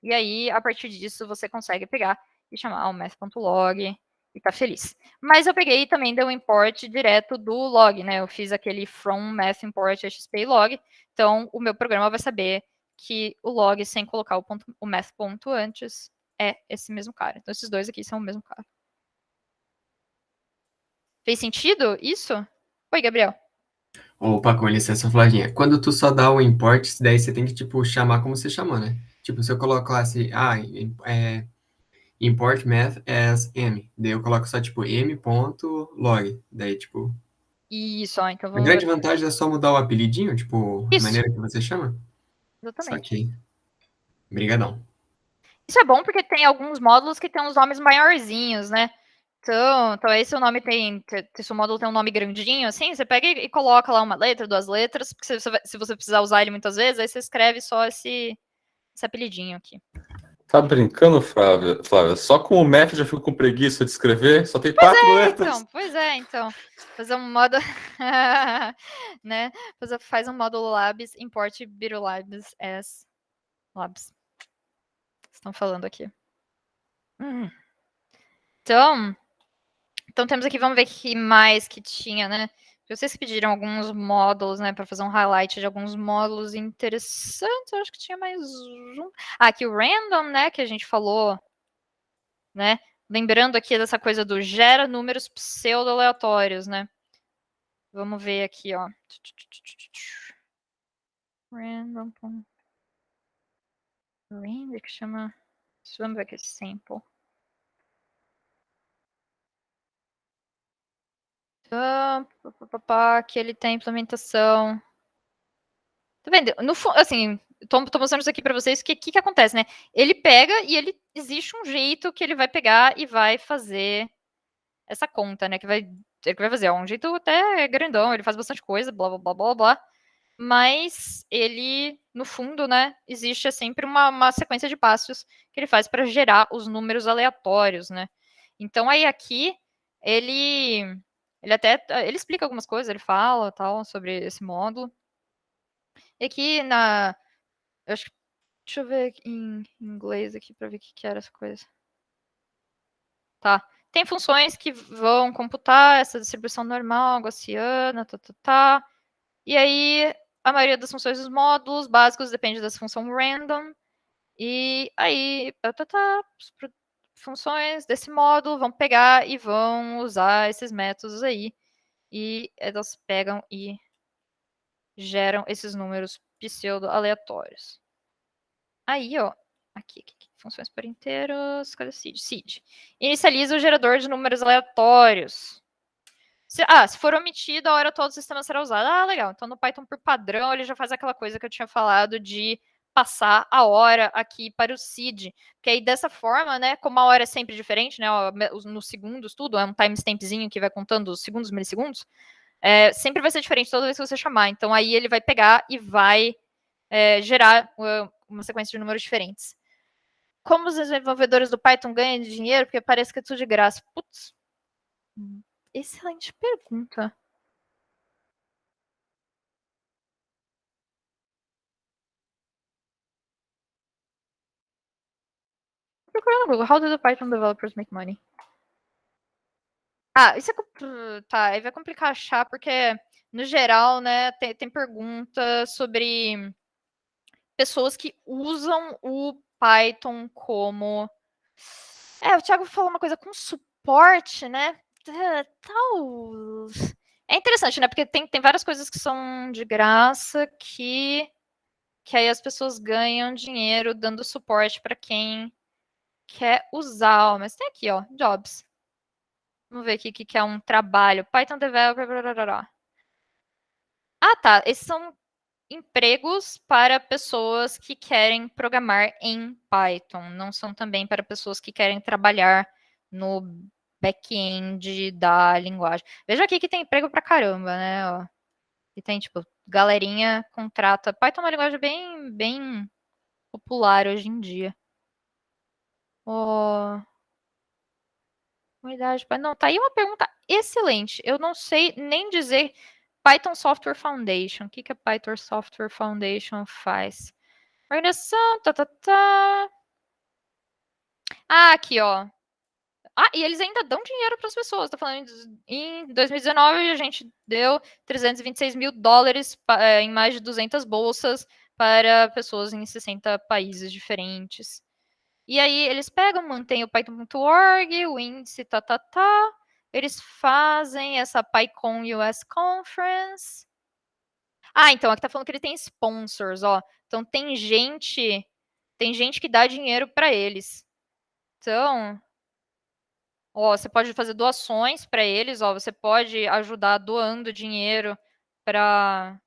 E aí, a partir disso, você consegue pegar e chamar o math.log e tá feliz. Mas eu peguei e também dei um import direto do log, né? Eu fiz aquele from math import xp log, então o meu programa vai saber que o log, sem colocar o math ponto antes, é esse mesmo cara. Então, esses dois aqui são o mesmo cara. Fez sentido isso? Oi, Gabriel. Opa, com licença, Flavinha. Quando tu só dá o import, daí você tem que, tipo, chamar como você chamou, né? Tipo, se eu colocasse, import math as m, daí eu coloco só, tipo, m.log, daí, tipo... Isso, ó, então A vamos grande ver. vantagem é só mudar o apelidinho, tipo, a Isso, maneira que você chama. exatamente. Saquei. Brigadão. Isso é bom porque tem alguns módulos que tem uns nomes maiorzinhos, né? Então aí se o nome se o módulo tem um nome grandinho, assim, você pega e coloca lá uma letra, duas letras, porque se você precisar usar ele muitas vezes, aí você escreve só esse apelidinho aqui. Tá brincando, Flávia? Flávia, só com o math já fico com preguiça de escrever, só tem 4 letras. Então, fazer um módulo, né? Faz um módulo labs, import birolabs as labs. Estão falando aqui. Então temos aqui, vamos ver o que mais que tinha, né? Vocês que pediram alguns módulos, né, para fazer um highlight de alguns módulos interessantes. Eu acho que tinha mais um. Ah, aqui o random, né, que a gente falou, né? Lembrando aqui dessa coisa do gera números pseudo-aleatórios, né? Vamos ver aqui, ó. Random. Random, que chama. Vamos ver aqui, sample. Que ele tem implementação. Tá vendo? Assim, tô mostrando isso aqui pra vocês, que acontece, né? Ele pega e existe um jeito que ele vai pegar e vai fazer essa conta, né? Ele vai fazer, um jeito até grandão, ele faz bastante coisa, blá, blá, blá, blá, blá. Mas ele, no fundo, né, existe sempre uma sequência de passos que ele faz para gerar os números aleatórios, né? Então aí aqui, ele explica algumas coisas, ele fala tal sobre esse módulo. E aqui acho que, deixa eu ver em inglês aqui para ver o que era essa coisa. Tá. Tem funções que vão computar essa distribuição normal, gaussiana, tá. E aí, a maioria das funções dos módulos básicos depende dessa função random. E aí, funções desse módulo vão pegar e vão usar esses métodos aí. E elas pegam e geram esses números pseudo-aleatórios. Aí, ó, aqui, funções por inteiros, cadê seed? Seed. Inicializa o gerador de números aleatórios. Se for omitido, a hora toda o sistema será usado. Ah, legal. Então, no Python, por padrão, ele já faz aquela coisa que eu tinha falado de passar a hora aqui para o seed. Porque aí, dessa forma, né, como a hora é sempre diferente, né, nos segundos, tudo, é um timestampzinho que vai contando os segundos, milissegundos, sempre vai ser diferente toda vez que você chamar. Então, aí ele vai pegar e vai gerar uma sequência de números diferentes. Como os desenvolvedores do Python ganham dinheiro? Porque parece que é tudo de graça. Putz, excelente pergunta. Procura no Google. How do the Python developers make money? Isso é... Tá, aí vai complicar achar, porque, no geral, né, tem pergunta sobre pessoas que usam o Python como... o Thiago falou uma coisa com suporte, né? Tal... É interessante, né? Porque tem várias coisas que são de graça que aí as pessoas ganham dinheiro dando suporte para quem quer usar. Mas tem aqui, ó, jobs. Vamos ver aqui o que é um trabalho. Python Developer. Blá, blá, blá. Tá. Esses são empregos para pessoas que querem programar em Python. Não são também para pessoas que querem trabalhar no back-end da linguagem. Veja aqui que tem emprego pra caramba, né? Ó. E tem, tipo, galerinha contrata. Python é uma linguagem bem popular hoje em dia. Unidade. Não, tá aí uma pergunta excelente. Eu não sei nem dizer Python Software Foundation. O que a Python Software Foundation faz? Organização, aqui, ó. E eles ainda dão dinheiro para as pessoas. Tô falando em 2019 a gente deu 326 mil dólares em mais de 200 bolsas para pessoas em 60 países diferentes. E aí eles pegam, mantêm o python.org, o índice, eles fazem essa PyCon US Conference. Então aqui tá falando que ele tem sponsors, ó. Então tem gente tem gente que dá dinheiro para eles. Então, ó, você pode fazer doações para eles, ó, você pode ajudar doando dinheiro para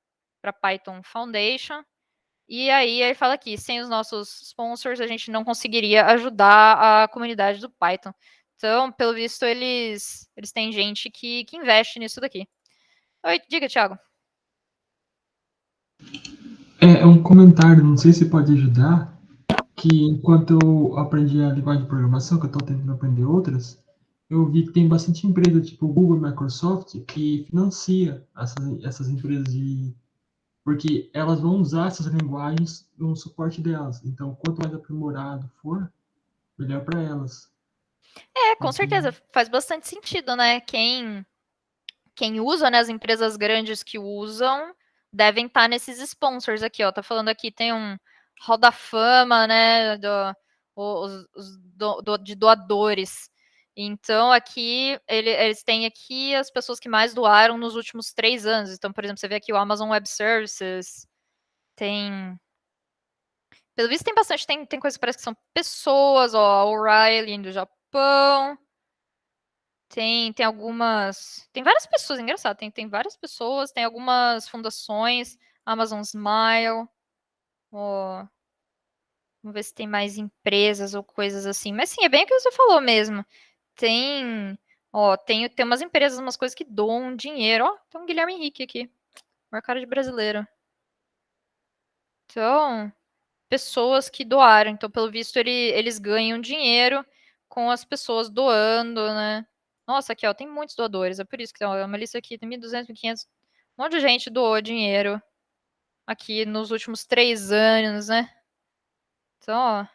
Python Foundation. E aí ele fala aqui, sem os nossos sponsors, a gente não conseguiria ajudar a comunidade do Python. Então, pelo visto, eles têm gente que investe nisso daqui. Oi, diga, Thiago. É um comentário, não sei se pode ajudar, que enquanto eu aprendi a linguagem de programação, que eu estou tentando aprender outras, eu vi que tem bastante empresa, tipo Google e Microsoft, que financia essas empresas porque elas vão usar essas linguagens no suporte delas. Então, quanto mais aprimorado for, melhor para elas. Com certeza, faz bastante sentido, né? Quem usa, né, as empresas grandes que usam, devem estar nesses sponsors aqui, ó. Tá falando aqui, tem um Hall da Fama, né, de doadores. Então, aqui, eles têm aqui as pessoas que mais doaram nos últimos 3 anos. Então, por exemplo, você vê aqui o Amazon Web Services, tem... Pelo visto, tem bastante, tem coisas que parece que são pessoas, ó, a O'Reilly do Japão, tem algumas. Tem várias pessoas, engraçado. Tem várias pessoas, tem algumas fundações, Amazon Smile. Ó, vamos ver se tem mais empresas ou coisas assim. Mas sim, é bem o que você falou mesmo. Tem. Ó, tem umas empresas, umas coisas que doam dinheiro. Ó, tem um Guilherme Henrique aqui. Uma cara de brasileiro. Então, pessoas que doaram. Então, pelo visto, eles ganham dinheiro com as pessoas doando, né? Nossa, aqui, ó, tem muitos doadores. É por isso que ó, é uma lista aqui, tem 1.200, 1.500. Um monte de gente doou dinheiro aqui nos últimos 3 anos, né? Então, ó,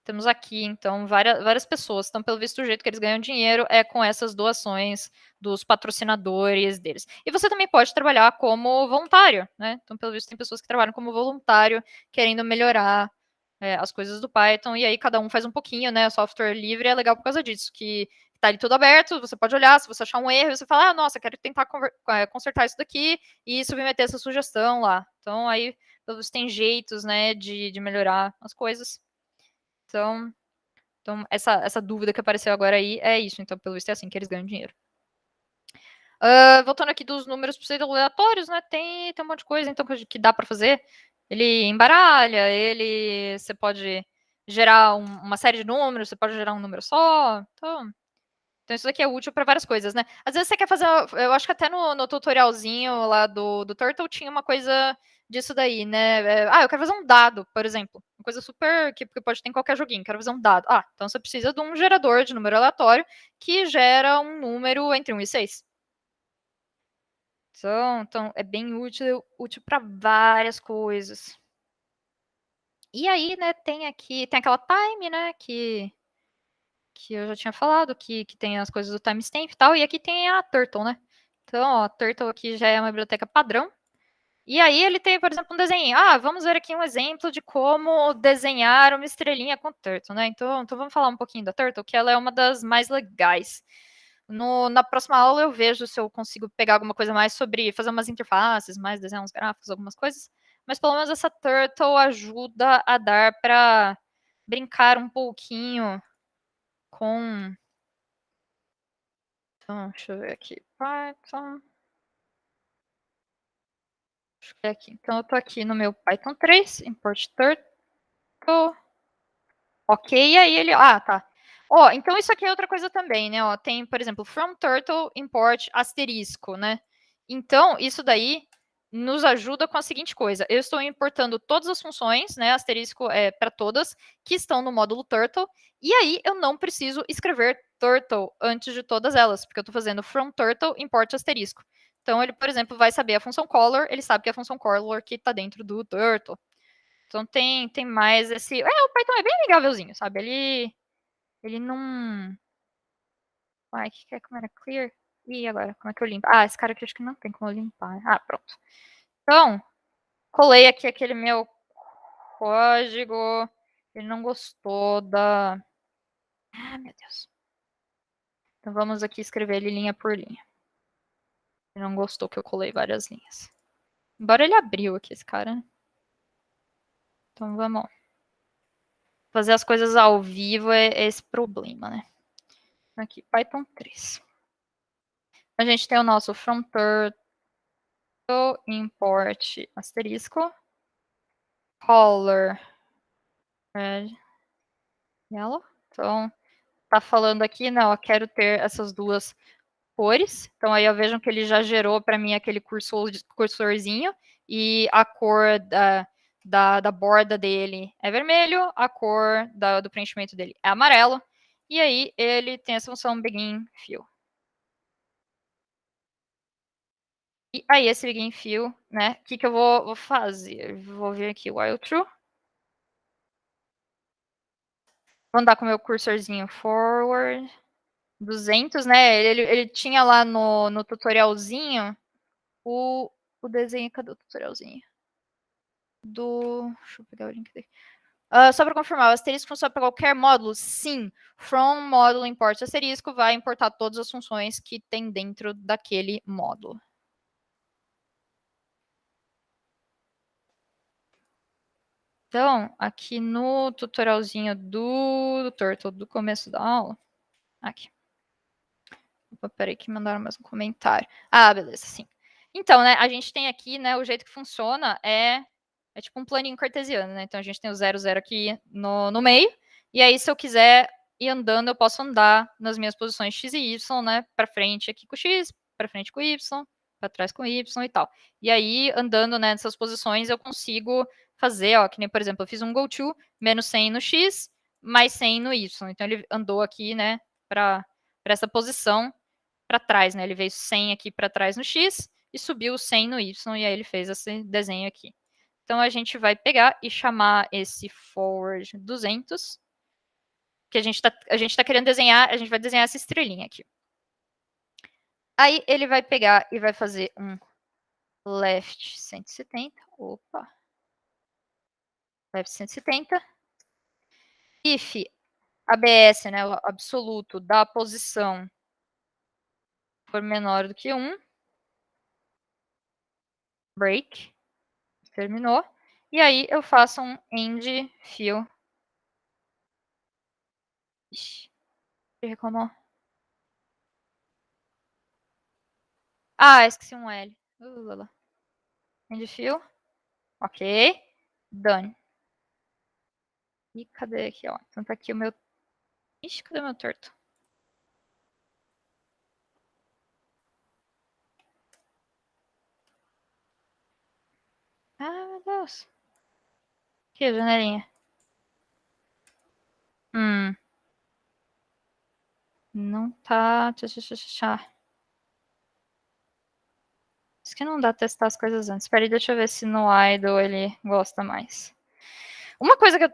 temos aqui, então, várias pessoas. Então, pelo visto, o jeito que eles ganham dinheiro é com essas doações dos patrocinadores deles. E você também pode trabalhar como voluntário, né? Então, pelo visto, tem pessoas que trabalham como voluntário, querendo melhorar as coisas do Python, e aí cada um faz um pouquinho, né? O software livre é legal por causa disso, que tá ali tudo aberto, você pode olhar, se você achar um erro, você fala, nossa, quero tentar consertar isso daqui e submeter essa sugestão lá. Então, aí, pelo visto, tem jeitos, né, de melhorar as coisas. Então essa dúvida que apareceu agora aí é isso. Então, pelo visto, é assim que eles ganham dinheiro. Voltando aqui dos números aleatórios, né? Tem um monte de coisa então que dá para fazer. Ele embaralha, você pode gerar uma série de números, você pode gerar um número só. Então isso daqui é útil para várias coisas, né? Às vezes você quer fazer, eu acho que até no tutorialzinho lá do Turtle tinha uma coisa disso daí, né? Eu quero fazer um dado, por exemplo. Uma coisa super que pode ter em qualquer joguinho. Quero fazer um dado. Então você precisa de um gerador de número aleatório que gera um número entre 1 e 6. Então é bem útil para várias coisas. E aí, né, tem aquela time, né, que eu já tinha falado, que tem as coisas do timestamp e tal, e aqui tem a Turtle, né? Então, ó, a Turtle aqui já é uma biblioteca padrão. E aí ele tem, por exemplo, um desenho. Vamos ver aqui um exemplo de como desenhar uma estrelinha com Turtle, né? Então vamos falar um pouquinho da Turtle, que ela é uma das mais legais. Na próxima aula eu vejo se eu consigo pegar alguma coisa mais sobre fazer umas interfaces, mais desenhar uns gráficos, algumas coisas. Mas pelo menos essa Turtle ajuda a dar para brincar um pouquinho com... Então, deixa eu ver aqui. Python. Deixa eu ver aqui. Então, eu tô aqui no meu Python 3, import turtle. Ok, e aí ele... tá. Então isso aqui é outra coisa também, né? Tem, por exemplo, from turtle import asterisco, né? Então, isso daí nos ajuda com a seguinte coisa. Eu estou importando todas as funções, né? Asterisco é para todas, que estão no módulo turtle. E aí eu não preciso escrever turtle antes de todas elas, porque eu estou fazendo from turtle import asterisco. Então, ele, por exemplo, vai saber a função color, ele sabe que é a função color que está dentro do turtle. Então, tem mais esse... o Python é bem amigávelzinho, sabe? Ele não... como era? Clear? E agora, como é que eu limpo? Esse cara aqui acho que não tem como limpar. Pronto. Então, colei aqui aquele meu código. Ele não gostou da... meu Deus. Então, vamos aqui escrever ele linha por linha. Ele não gostou que eu colei várias linhas. Embora ele abriu aqui, esse cara, né? Então, vamos lá. fazer as coisas ao vivo é esse problema, né? Aqui, Python 3. A gente tem o nosso from turtle import asterisco color red yellow. Então, tá falando aqui, né, ó, quero ter essas duas cores. Então, aí eu vejo que ele já gerou para mim aquele cursorzinho e a cor da borda dele é vermelho, a cor do preenchimento dele é amarelo. E aí ele tem essa função begin fill. E aí esse begin fill, né, o que eu vou fazer? Vou ver aqui while true. Vou andar com o meu cursorzinho forward 200, né? Ele tinha lá no tutorialzinho o desenho. Cadê o tutorialzinho? Deixa eu pegar o link daqui. Só para confirmar, o asterisco funciona para qualquer módulo? Sim. From módulo import asterisco vai importar todas as funções que tem dentro daquele módulo. Então, aqui no tutorialzinho do Turtle do começo da aula. Aqui. Opa, peraí que mandaram mais um comentário. Ah, beleza, sim. Então, né, a gente tem aqui, né, o jeito que funciona é tipo um planinho cartesiano, né? Então a gente tem o 0, 0 aqui no meio. E aí, se eu quiser ir andando, eu posso andar nas minhas posições x e y, né? Para frente aqui com x, para frente com y, para trás com y e tal. E aí, andando, né, nessas posições, eu consigo fazer, ó, que nem, por exemplo, eu fiz um go to, menos 100 no x, mais 100 no y. Então ele andou aqui, né, para essa posição para trás, né? Ele veio 100 aqui para trás no x e subiu 100 no y, e aí ele fez esse desenho aqui. Então, a gente vai pegar e chamar esse forward 200, que a gente tá querendo desenhar, a gente vai desenhar essa estrelinha aqui. Aí, ele vai pegar e vai fazer um left 170. Opa. Left 170. If ABS, né, o absoluto da posição for menor do que 1. Break. Terminou. E aí, eu faço um end fill. Ixi, ele reclamou. Ah, esqueci um L. End fill. Ok. Done. E cadê aqui, ó? Então tá aqui o meu... Ixi, cadê o meu torto? Ah, meu Deus. Aqui, a janelinha. Não tá... Isso que não dá testar as coisas antes. Espera aí, deixa eu ver se no idle ele gosta mais. Uma coisa que eu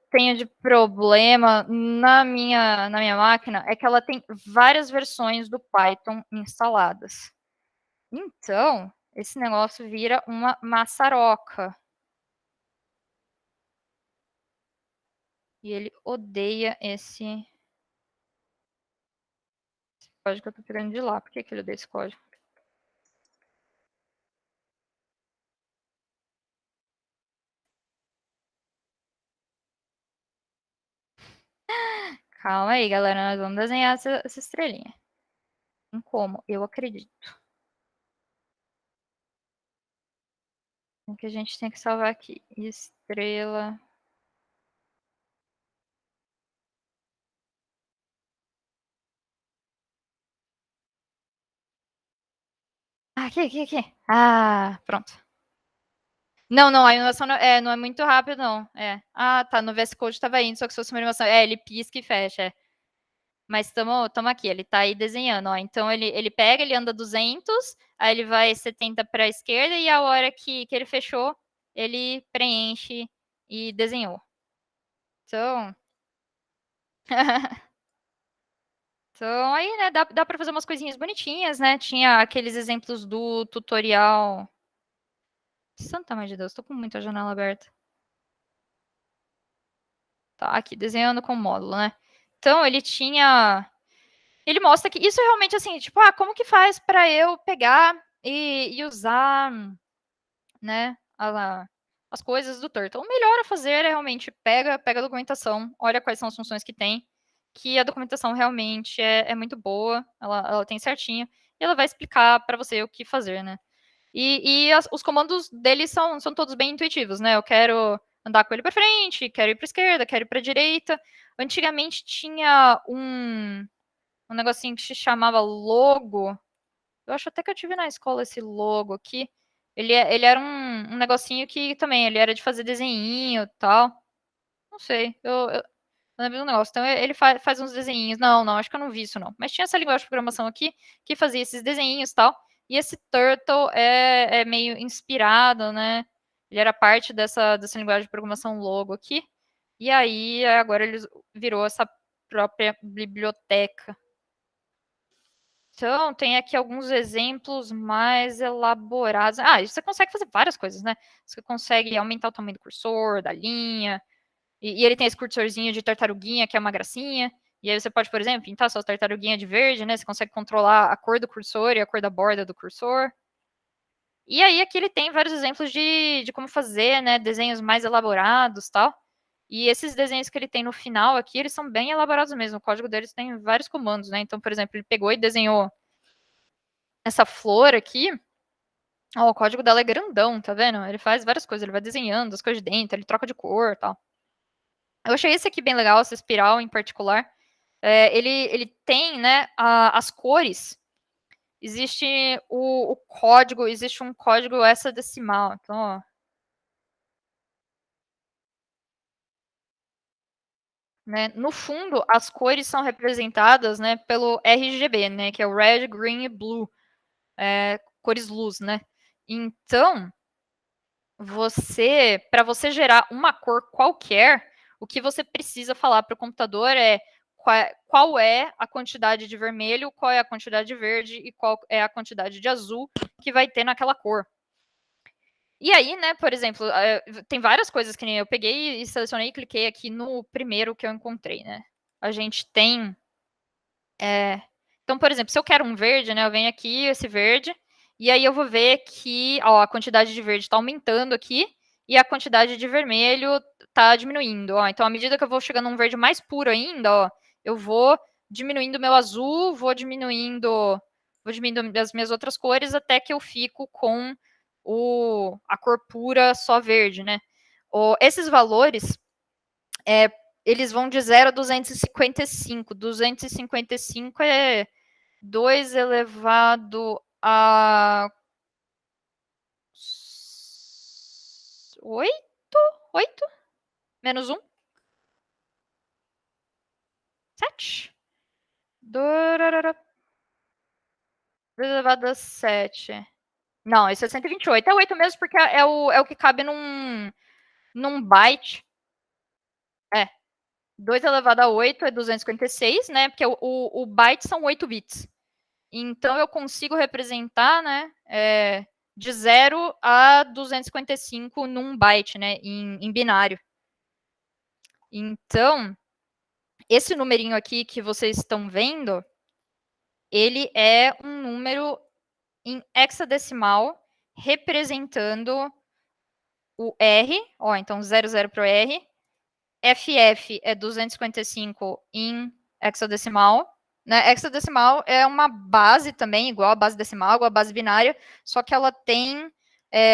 tenho de problema na minha máquina é que ela tem várias versões do Python instaladas. Então, esse negócio vira uma maçaroca. E ele odeia esse código que eu tô pegando de lá. Por que ele odeia esse código? Calma aí, galera. Nós vamos desenhar essa estrelinha. Em como? Eu acredito. O que a gente tem que salvar aqui? Estrela. Ah, aqui. Ah, pronto. Não, a animação não é muito rápido, não. Ah, tá, no VS Code estava indo, só que se fosse uma animação... ele pisca e fecha, Mas estamos aqui, ele está aí desenhando, ó. Então, ele pega, ele anda 200, aí ele vai 70 para a esquerda, e a hora que ele fechou, ele preenche e desenhou. Então... Então, aí, né, dá para fazer umas coisinhas bonitinhas, né? Tinha aqueles exemplos do tutorial... Santa mãe de Deus, tô com muita janela aberta. Tá, aqui, desenhando com módulo, né? Então, ele tinha... Ele mostra que isso realmente, assim, tipo, como que faz para eu pegar e usar, né, as coisas do Turtle. O melhor a fazer é realmente pega a documentação, olha quais são as funções que tem, que a documentação realmente é muito boa, ela tem certinho, e ela vai explicar para você o que fazer, né? E os comandos deles são todos bem intuitivos, né? Eu quero andar com ele para frente, quero ir para esquerda, quero ir para direita. Antigamente tinha um negocinho que se chamava logo. Eu acho até que eu tive na escola esse logo aqui. Ele era um negocinho que também, ele era de fazer desenhinho e tal. Não sei, eu lembro do negócio. Então ele faz uns desenhinhos. Não, acho que eu não vi isso não. Mas tinha essa linguagem de programação aqui que fazia esses desenhinhos e tal. E esse Turtle é meio inspirado, né? Ele era parte dessa linguagem de programação logo aqui. E aí agora ele virou essa própria biblioteca. Então, tem aqui alguns exemplos mais elaborados. Você consegue fazer várias coisas, né? Você consegue aumentar o tamanho do cursor, da linha. E ele tem esse cursorzinho de tartaruguinha, que é uma gracinha. E aí você pode, por exemplo, pintar sua tartaruguinha de verde, né? Você consegue controlar a cor do cursor e a cor da borda do cursor. E aí aqui ele tem vários exemplos de como fazer, né? Desenhos mais elaborados, tal. E esses desenhos que ele tem no final aqui, eles são bem elaborados mesmo. O código deles tem vários comandos, né? Então, por exemplo, ele pegou e desenhou essa flor aqui. Ó, o código dela é grandão, tá vendo? Ele faz várias coisas, ele vai desenhando as coisas de dentro, ele troca de cor e tal. Eu achei esse aqui bem legal, essa espiral em particular. Ele tem, né, as cores. Existe o código, existe um código hexadecimal. Então, ó. Né, no fundo, as cores são representadas, né, pelo RGB, né, que é o Red, Green e Blue. Cores luz, né? Então, para você gerar uma cor qualquer, o que você precisa falar para o computador é qual é a quantidade de vermelho, qual é a quantidade de verde e qual é a quantidade de azul que vai ter naquela cor. E aí, né, por exemplo, tem várias coisas que eu peguei e selecionei e cliquei aqui no primeiro que eu encontrei, né? A gente tem... Então, por exemplo, se eu quero um verde, né, eu venho aqui, esse verde, e aí eu vou ver que ó, a quantidade de verde está aumentando aqui e a quantidade de vermelho está diminuindo. Ó. Então, à medida que eu vou chegando a um verde mais puro ainda, ó, eu vou diminuindo o meu azul, vou diminuindo as minhas outras cores até que eu fico com a cor pura só verde, né? Esses valores, eles vão de 0 a 255. 255 é 2 elevado a 8? 8? Menos 1? 7? 2 elevado a 7. Não, esse é 128. É 8 mesmo, porque é o que cabe num byte. 2 elevado a 8 é 256, né? Porque o byte são 8 bits. Então, eu consigo representar, né, de 0 a 255 num byte, né, em binário. Então, esse numerinho aqui que vocês estão vendo, ele é um número em hexadecimal representando o R, ó, então 00 para o R, FF é 255 em hexadecimal, né? Hexadecimal é uma base também, igual a base decimal, igual a base binária, só que ela tem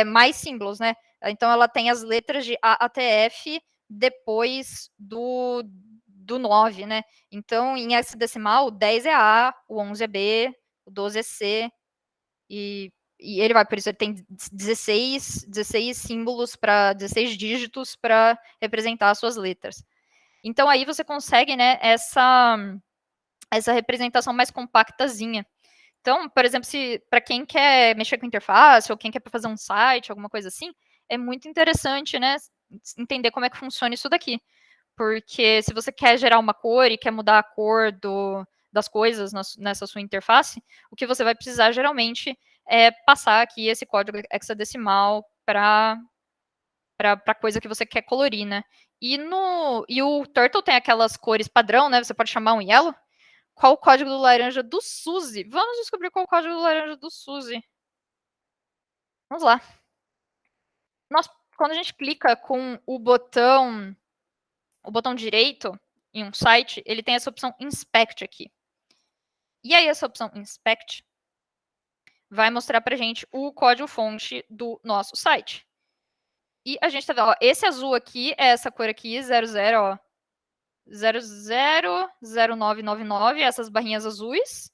mais símbolos, né? Então, ela tem as letras de A até F depois do 9, né? Então, em hexadecimal, o 10 é A, o 11 é B, o 12 é C, e ele vai, por isso, ele tem 16 símbolos, 16 dígitos para representar as suas letras. Então, aí você consegue, né, essa representação mais compactazinha. Então, por exemplo, para quem quer mexer com interface, ou quem quer fazer um site, alguma coisa assim, é muito interessante, né, entender como é que funciona isso daqui. Porque se você quer gerar uma cor e quer mudar a cor das coisas nessa sua interface, o que você vai precisar, geralmente, é passar aqui esse código hexadecimal para a coisa que você quer colorir, né? E o Turtle tem aquelas cores padrão, né? Você pode chamar um yellow. Qual o código do laranja do SUSE? Vamos descobrir qual o código do laranja do SUSE. Vamos lá. Nós quando a gente clica com o botão direito em um site, ele tem essa opção Inspect aqui. E aí essa opção Inspect vai mostrar pra gente o código-fonte do nosso site. E a gente tá vendo, ó, esse azul aqui é essa cor aqui, 00, ó, 000999, essas barrinhas azuis.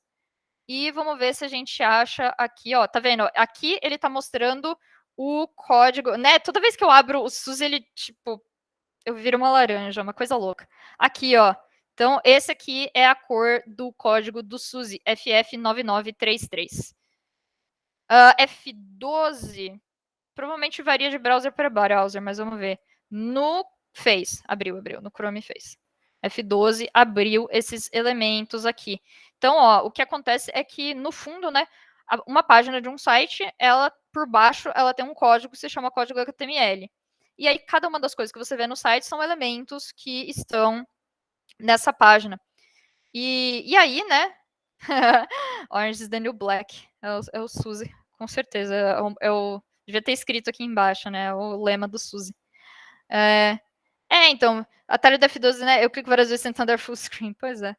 E vamos ver se a gente acha aqui, ó, tá vendo? Aqui ele tá mostrando o código, né? Toda vez que eu abro o SUSE, ele, tipo, eu viro uma laranja, uma coisa louca. Aqui, ó. Então, esse aqui é a cor do código do SUSE, FF9933. F12, provavelmente varia de browser para browser, mas vamos ver. No fez, abriu, no Chrome fez. F12 abriu esses elementos aqui. Então, ó, o que acontece é que, no fundo, né, uma página de um site, ela, por baixo, ela tem um código que se chama código HTML. E aí, cada uma das coisas que você vê no site são elementos que estão nessa página. E aí, né, Orange is the New Black, é o SUSE, com certeza. Devia ter escrito aqui embaixo, né, o lema do SUSE. Então, a tela da F12, né, eu clico várias vezes tentando dar full screen, pois é.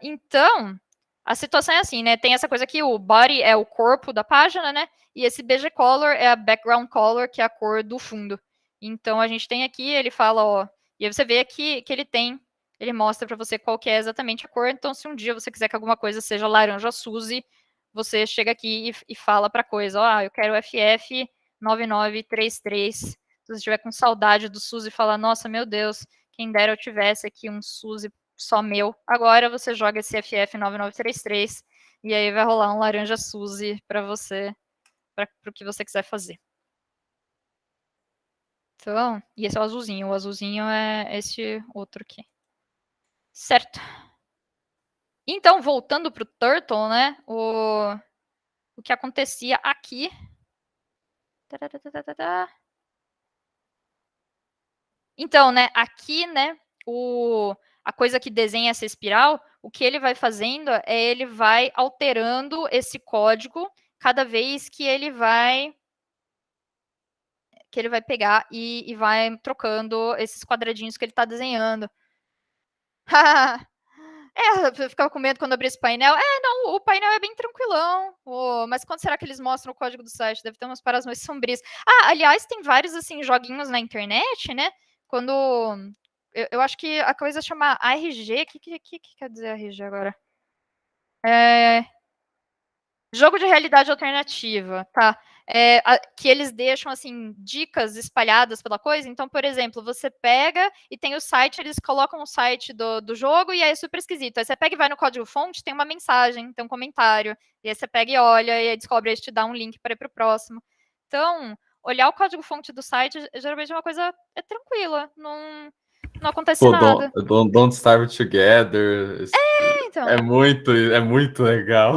Então, a situação é assim, né, tem essa coisa aqui, o body é o corpo da página, né, e esse BG color é a background color, que é a cor do fundo. Então, a gente tem aqui, ele fala, ó, e aí você vê aqui que ele mostra para você qual que é exatamente a cor. Então, se um dia você quiser que alguma coisa seja laranja SUSE, você chega aqui e fala para a coisa, ó, eu quero FF9933. Se você estiver com saudade do SUSE e falar, nossa, meu Deus, quem dera eu tivesse aqui um SUSE só meu. Agora você joga esse FF9933 e aí vai rolar um laranja SUSE para você, para o que você quiser fazer. Então, e esse é o azulzinho. O azulzinho é esse outro aqui. Certo. Então, voltando para o Turtle, né? O que acontecia aqui. Então, né? Aqui, né? A coisa que desenha essa espiral, o que ele vai fazendo é ele vai alterando esse código cada vez que ele vai pegar e vai trocando esses quadradinhos que ele está desenhando. Eu ficava com medo quando abri esse painel. Não, o painel é bem tranquilão. Mas quando será que eles mostram o código do site? Deve ter umas paradas mais sombrias. Aliás, tem vários, assim, joguinhos na internet, né? Quando... Eu acho que a coisa chama ARG. O que quer dizer ARG agora? Jogo de realidade alternativa, tá? Que eles deixam, assim, dicas espalhadas pela coisa. Então, por exemplo, você pega e tem o site, eles colocam o site do jogo e aí é super esquisito. Aí você pega e vai no código-fonte, tem uma mensagem, tem um comentário. E aí você pega e olha, e aí descobre, aí te dá um link para ir para o próximo. Então, olhar o código-fonte do site, geralmente é uma coisa tranquila, não acontece nada. Don't Starve Together. Então. É muito legal.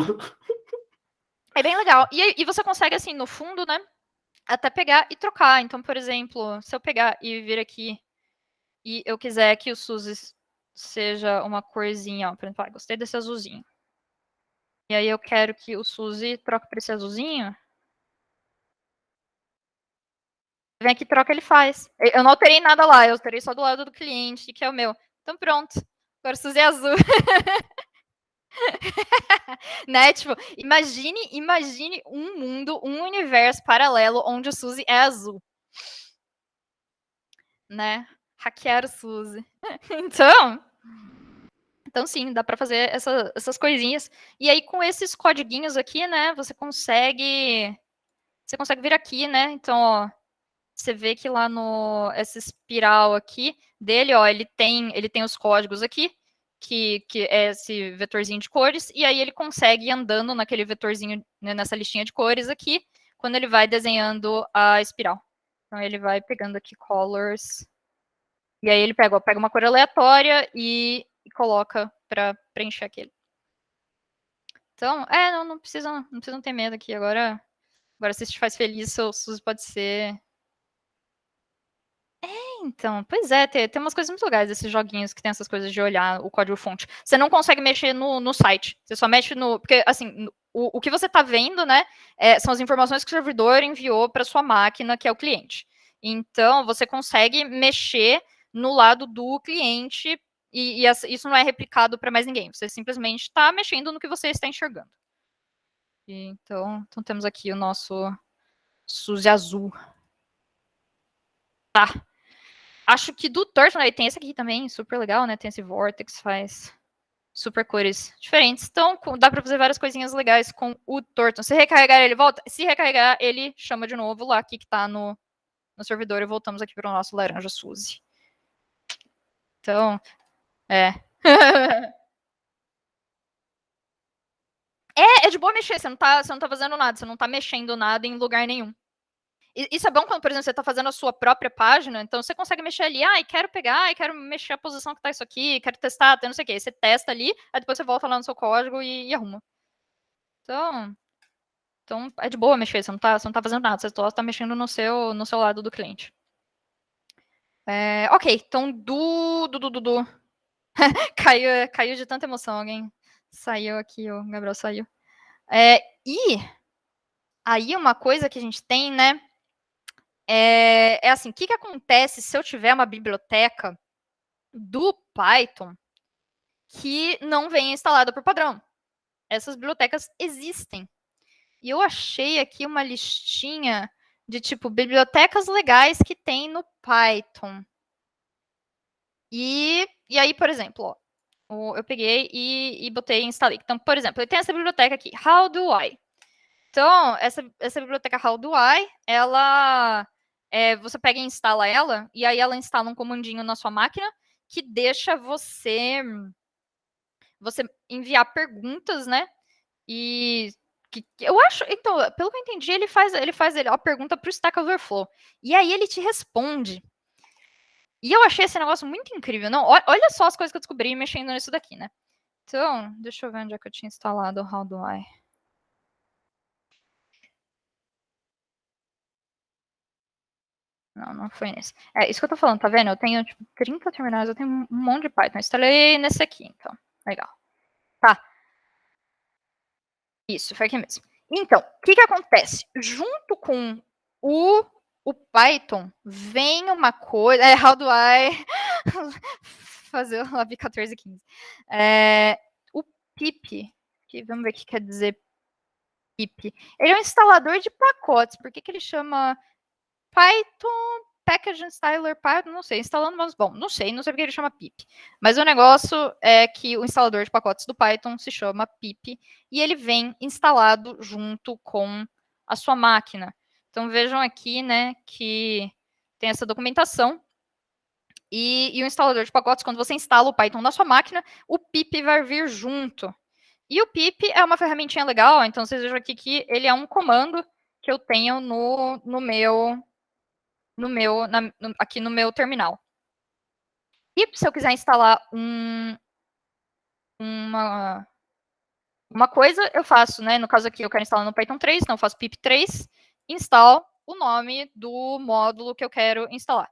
É bem legal. E você consegue, assim, no fundo, né, até pegar e trocar. Então, por exemplo, se eu pegar e vir aqui e eu quiser que o SUSE seja uma corzinha, ó, por exemplo, gostei desse azulzinho. E aí eu quero que o SUSE troque para esse azulzinho. Vem aqui, troca, ele faz. Eu não alterei nada lá, eu alterei só do lado do cliente, que é o meu. Então pronto, agora o SUSE é azul. Né? Tipo, imagine um mundo, um universo paralelo onde o SUSE é azul. Né? Hackear o SUSE. Então sim, dá para fazer essas coisinhas. E aí, com esses codiguinhos aqui, né, você consegue vir aqui, né? Então, ó, você vê que lá essa espiral aqui dele, ó, ele tem os códigos aqui, que é esse vetorzinho de cores, e aí ele consegue ir andando naquele vetorzinho, né, nessa listinha de cores aqui, quando ele vai desenhando a espiral. Então, ele vai pegando aqui colors, e aí ele pega uma cor aleatória e coloca para preencher aquele. Então, não precisam ter medo aqui. Agora se isso te faz feliz, o SUSE pode ser... Então, pois é, tem umas coisas muito legais desses joguinhos que tem essas coisas de olhar o código-fonte. Você não consegue mexer no site, você só mexe no... Porque, assim, o que você está vendo, né, são as informações que o servidor enviou para sua máquina, que é o cliente. Então, você consegue mexer no lado do cliente e isso não é replicado para mais ninguém. Você simplesmente está mexendo no que você está enxergando. Então temos aqui o nosso SUSE azul. Tá. Acho que do Turtle, né, tem esse aqui também, super legal, né? Tem esse Vortex, faz super cores diferentes. Então, dá para fazer várias coisinhas legais com o Turtle. Se recarregar, ele volta. Se recarregar, ele chama de novo lá aqui que está no servidor e voltamos aqui para o nosso laranja SUSE. Então, é de boa mexer, você não tá fazendo nada, você não tá mexendo nada em lugar nenhum. Isso é bom quando, por exemplo, você está fazendo a sua própria página, então você consegue mexer ali, quero pegar, quero mexer a posição que está isso aqui, quero testar, não sei o quê. Você testa ali, aí depois você volta lá no seu código e arruma. Então é de boa mexer, você não tá fazendo nada, você só está mexendo no seu lado do cliente. Ok, então caiu de tanta emoção, alguém saiu aqui, o Gabriel saiu. E aí uma coisa que a gente tem, né, é assim, o que acontece se eu tiver uma biblioteca do Python que não vem instalada por padrão? Essas bibliotecas existem. E eu achei aqui uma listinha de, tipo, bibliotecas legais que tem no Python. E aí, por exemplo, eu peguei e botei e instalei. Então, por exemplo, eu tenho essa biblioteca aqui, How Do I? Então, essa biblioteca How Do I, ela... você pega e instala ela, e aí ela instala um comandinho na sua máquina que deixa você enviar perguntas, né? E eu acho, então, pelo que eu entendi, ele faz a pergunta para o Stack Overflow. E aí ele te responde. E eu achei esse negócio muito incrível. Não, olha só as coisas que eu descobri mexendo nisso daqui, né? Então, deixa eu ver onde é que eu tinha instalado o How Do I. Não foi nesse. Isso que eu tô falando, tá vendo? Eu tenho, tipo, 30 terminais, eu tenho um monte de Python. Eu instalei nesse aqui, então. Legal. Tá. Isso, foi aqui mesmo. Então, o que acontece? Junto com o Python, vem uma coisa... How do I... fazer o Lab 1415. O pip, vamos ver o que quer dizer pip. Ele é um instalador de pacotes. Por que ele chama Python Package Installer Python? Não sei, instalando, mas bom, não sei porque ele chama pip. Mas o negócio é que o instalador de pacotes do Python se chama pip e ele vem instalado junto com a sua máquina. Então vejam aqui, né, que tem essa documentação. E o instalador de pacotes, quando você instala o Python na sua máquina, o pip vai vir junto. E o pip é uma ferramentinha legal, então vocês vejam aqui que ele é um comando que eu tenho aqui no meu terminal. E se eu quiser instalar uma coisa, eu faço, né? No caso aqui, eu quero instalar no Python 3, então eu faço pip3, install o nome do módulo que eu quero instalar.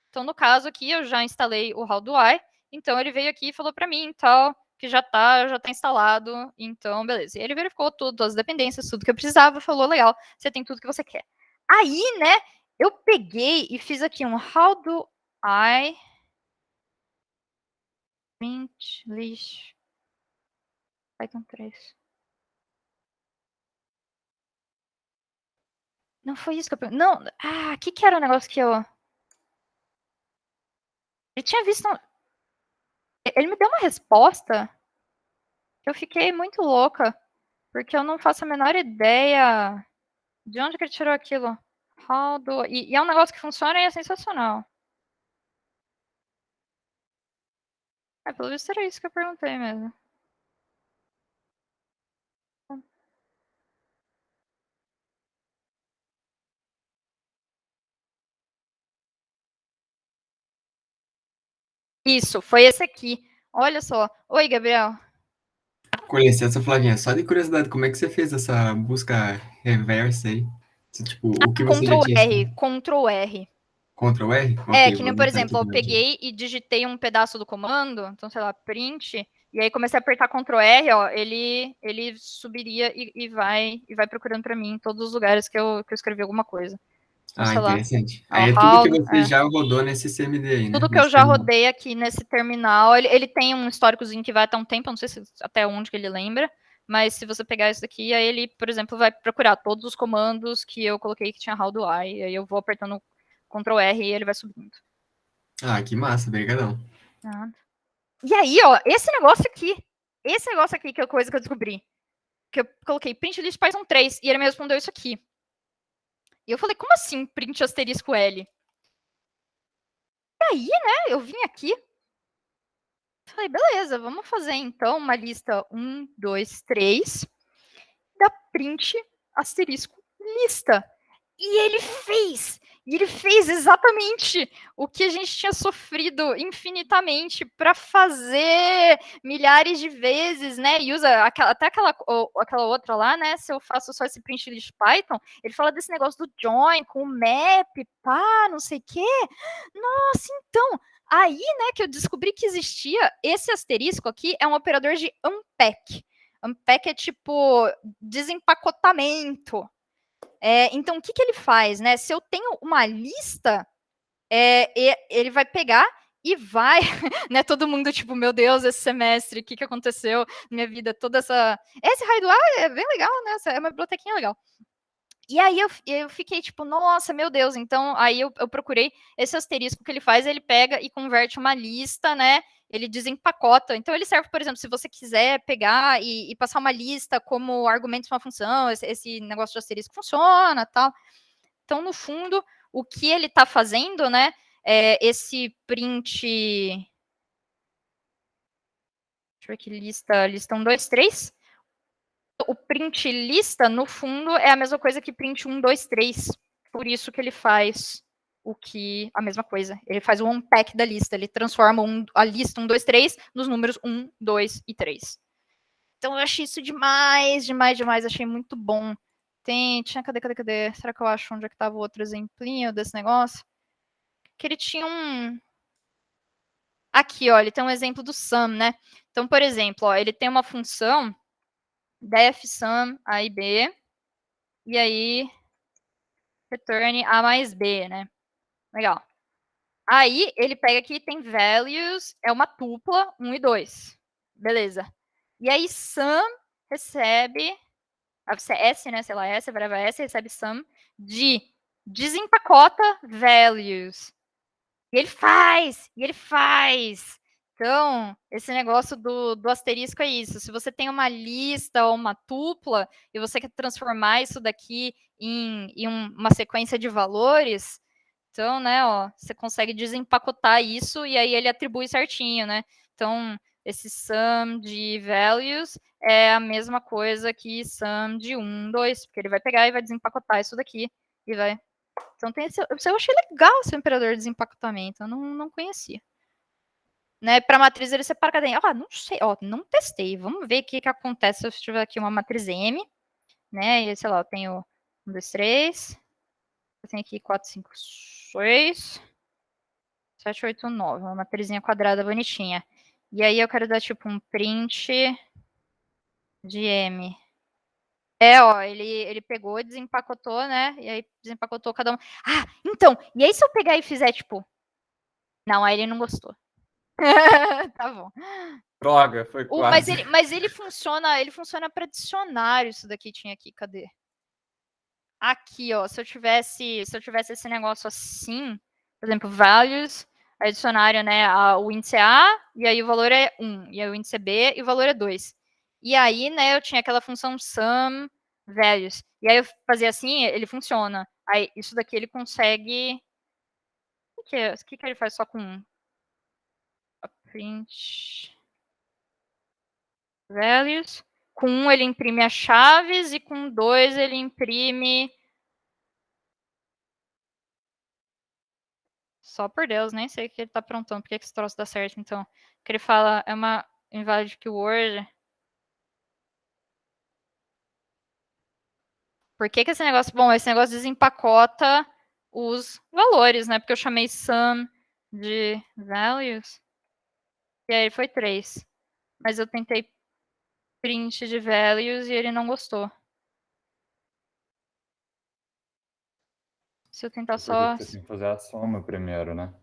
Então, no caso aqui, eu já instalei o How Do I, então ele veio aqui e falou para mim, tal, que já tá instalado, então beleza. E ele verificou tudo, as dependências, tudo que eu precisava, falou, legal, você tem tudo que você quer. Aí, né, eu peguei e fiz aqui um How Do I print list Python 3. Não foi isso que eu perguntei. Não, o que era o negócio que eu... Ele tinha visto... Ele me deu uma resposta. Eu fiquei muito louca. Porque eu não faço a menor ideia de onde que ele tirou aquilo. E é um negócio que funciona e é sensacional. Pelo visto era isso que eu perguntei mesmo. Isso, foi esse aqui. Olha só. Oi, Gabriel. Com licença, Flavinha, só de curiosidade, como é que você fez essa busca reversa aí? Tipo, o que você já tinha... Ctrl R. Ctrl R? Ok, Que nem, por exemplo, eu peguei e digitei um pedaço do comando, então, sei lá, print, e aí comecei a apertar Ctrl R, ó, ele subiria e vai procurando para mim em todos os lugares que eu escrevi alguma coisa. Ou Ah, sei lá. interessante. Ó, Aí é tudo que how, você já rodou nesse CMD aí, né? tudo que eu Nesse já terminal. rodei aqui nesse terminal, ele tem um históricozinho que vai até um tempo, eu não sei se até onde que ele lembra, mas se você pegar isso daqui, aí ele, por exemplo, vai procurar todos os comandos que eu coloquei que tinha how do I, e aí eu vou apertando Ctrl R e ele vai subindo. Ah, que massa, brigadão. E aí, ó, esse negócio aqui que é a coisa que eu descobri, que eu coloquei print list Python 3, e ele me respondeu isso aqui. E eu falei, como assim print asterisco L? E aí, né, eu vim aqui, falei, beleza, vamos fazer então uma lista 1, 2, 3, da print asterisco lista. E ele fez! E ele fez exatamente o que a gente tinha sofrido infinitamente para fazer milhares de vezes, né? E usa até aquela outra lá, né? Se eu faço só esse print list Python, ele fala desse negócio do join com o map, pá, não sei o quê. Nossa, então, aí, né, que eu descobri que existia esse asterisco aqui, é um operador de unpack. Unpack é tipo desempacotamento. Então, o que ele faz, né? Se eu tenho uma lista, ele vai pegar e vai, né? Todo mundo, tipo, meu Deus, esse semestre, o que aconteceu na minha vida? Toda essa... Esse raio do ar é bem legal, né? É uma bibliotequinha legal. E aí eu fiquei tipo, nossa, meu Deus. Então, aí eu procurei esse asterisco que ele faz, ele pega e converte uma lista, né? Ele desempacota. Então, ele serve, por exemplo, se você quiser pegar e passar uma lista como argumento de uma função, esse negócio de asterisco funciona, tal. Então, no fundo, o que ele está fazendo, né? É esse print... Deixa eu ver aqui, lista 1, 2, 3. O print lista, no fundo, é a mesma coisa que print 1, 2, 3. Por isso que ele faz a mesma coisa. Ele faz o unpack da lista. Ele transforma a lista 1, 2, 3 nos números 1, 2 e 3. Então eu achei isso demais, demais, demais. Achei muito bom. Cadê? Será que eu acho onde é que estava o outro exemplinho desse negócio? Que ele tinha um... Aqui, ó, ele tem um exemplo do sum, né? Então, por exemplo, ó, ele tem uma função def sum A e B, e aí return A mais B, né? Legal. Aí, ele pega aqui, tem values, é uma tupla, 1 e 2. Beleza. E aí, sum recebe, S, né, sei lá, S, a variável S, recebe sum de desempacota values. E ele faz. Então, esse negócio do asterisco é isso. Se você tem uma lista ou uma tupla e você quer transformar isso daqui em uma sequência de valores, então, né, ó, você consegue desempacotar isso e aí ele atribui certinho, né? Então, esse sum de values é a mesma coisa que sum de 1, 2, porque ele vai pegar e vai desempacotar isso daqui e vai... Então, eu achei legal esse operador de desempacotamento, eu não conhecia. Né, para matriz ele separa cada... não sei, ó, não testei. Vamos ver o que acontece se eu tiver aqui uma matriz M, né? E, sei lá, eu tenho 1, 2, 3. Eu tenho aqui 4, 5, 6, 7, 8, 9. Uma matrizinha quadrada bonitinha. E aí eu quero dar tipo um print de M. Ó, ele pegou, desempacotou, né? E aí desempacotou cada um. Então, e aí se eu pegar e fizer tipo... Não, aí ele não gostou. Tá bom. Droga, foi quase. Mas ele funciona para dicionário, isso daqui tinha aqui, cadê? Aqui, ó, se eu tivesse esse negócio assim, por exemplo, values, aí dicionário, né, o índice A, e aí o valor é 1, e aí o índice é B, e o valor é 2. E aí, né, eu tinha aquela função sum values. E aí eu fazia assim, ele funciona. Aí isso daqui ele consegue... O que ele faz só com 1? Print values. Com 1 ele imprime as chaves e com 2 ele imprime... Só por Deus, nem sei o que ele tá aprontando, por que esse troço dá certo, então. Que ele fala, é uma invalid keyword. Por que esse negócio... Bom, esse negócio desempacota os valores, né? Porque eu chamei sum de values. E aí foi 3. Mas eu tentei print de values e ele não gostou. Se eu tentar Porque só... você tem que fazer a soma primeiro, né?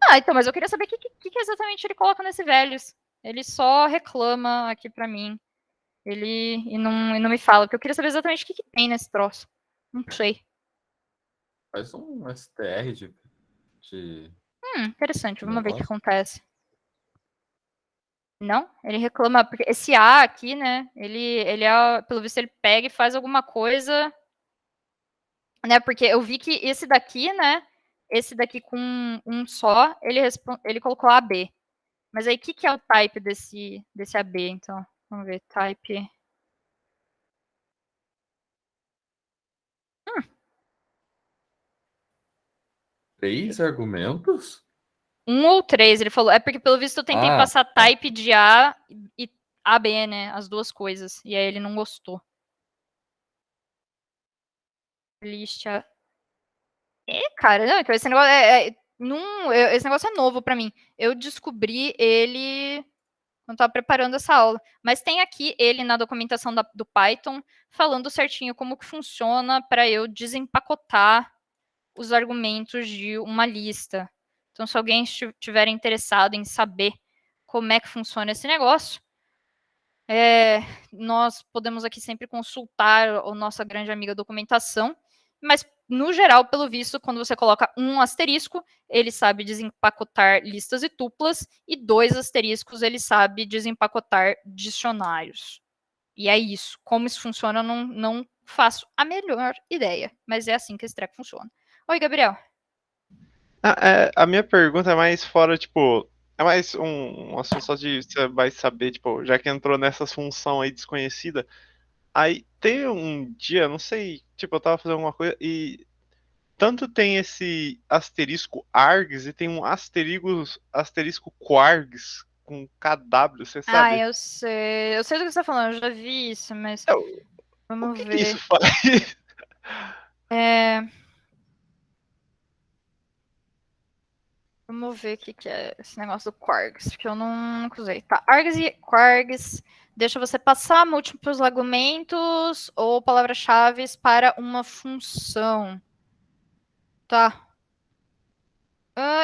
Ah, então, mas eu queria saber o que exatamente ele coloca nesse velhos. Ele só reclama aqui pra mim. E não me fala, porque eu queria saber exatamente o que tem nesse troço. Não sei. Faz um STR de Interessante, vamos ver o que negócio. acontece. Não? Ele reclama, porque esse A aqui, né? Ele é, pelo visto, ele pega e faz alguma coisa, né? Porque eu vi que esse daqui, né? Esse daqui com um só, ele colocou AB. Mas aí, o que é o type desse AB, então? Vamos ver, type. 3 argumentos? 1 ou 3, ele falou. É porque, pelo visto, eu tentei passar type de A e AB, né? As duas coisas. E aí ele não gostou. List. Cara, não, então esse negócio esse negócio é novo pra mim. Eu descobri ele quando estava preparando essa aula. Mas tem aqui ele na documentação do Python falando certinho como que funciona para eu desempacotar os argumentos de uma lista. Então, se alguém estiver interessado em saber como é que funciona esse negócio, nós podemos aqui sempre consultar a nossa grande amiga documentação, mas, no geral, pelo visto, quando você coloca um asterisco, ele sabe desempacotar listas e tuplas, e 2 asteriscos, ele sabe desempacotar dicionários. E é isso. Como isso funciona, eu não faço a melhor ideia, mas é assim que esse treco funciona. Oi, Gabriel. A minha pergunta é mais fora, tipo, é mais um assunto só de você vai saber, tipo, já que entrou nessa função aí desconhecida, aí tem um dia, não sei, tipo, eu tava fazendo alguma coisa e tanto tem esse asterisco args e tem um asterisco quargs com KW, você sabe? Eu sei. Eu sei do que você tá falando, eu já vi isso, mas O vamos que ver. isso faz? Vamos ver o que é esse negócio do quargs, porque eu nunca usei. Tá, args e quargs deixa você passar múltiplos argumentos ou palavras-chave para uma função. Tá.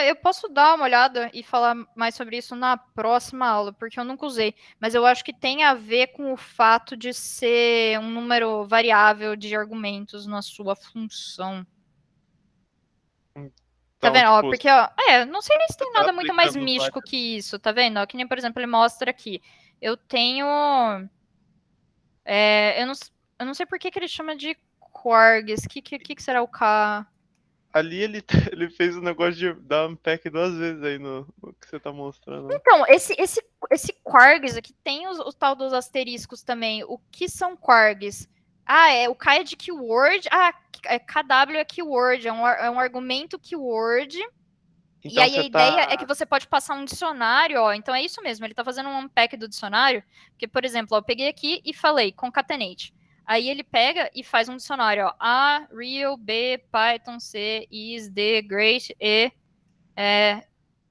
Eu posso dar uma olhada e falar mais sobre isso na próxima aula, porque eu nunca usei. Mas eu acho que tem a ver com o fato de ser um número variável de argumentos na sua função. Tá Então, vendo? Ó, tipo, porque, ó, não sei nem se tem tá nada muito mais aplicando místico várias. que isso, tá vendo? Ó, que nem, por exemplo, ele mostra aqui. Eu tenho. Eu não sei por que ele chama de quargs. O que será o K? Ali ele, ele fez o negócio de dar unpack 2 vezes aí no que você tá mostrando. Então, esse quargs aqui tem o tal dos asteriscos também. O que são quargs? O K é de keyword. KW é keyword, é um argumento keyword. E Então aí a você ideia tá. é que você pode passar um dicionário, ó. Então é isso mesmo, ele tá fazendo um unpack do dicionário. Porque, por exemplo, ó, eu peguei aqui e falei concatenate. Aí ele pega e faz um dicionário, ó. A, real, B, Python, C, is, D, great, E,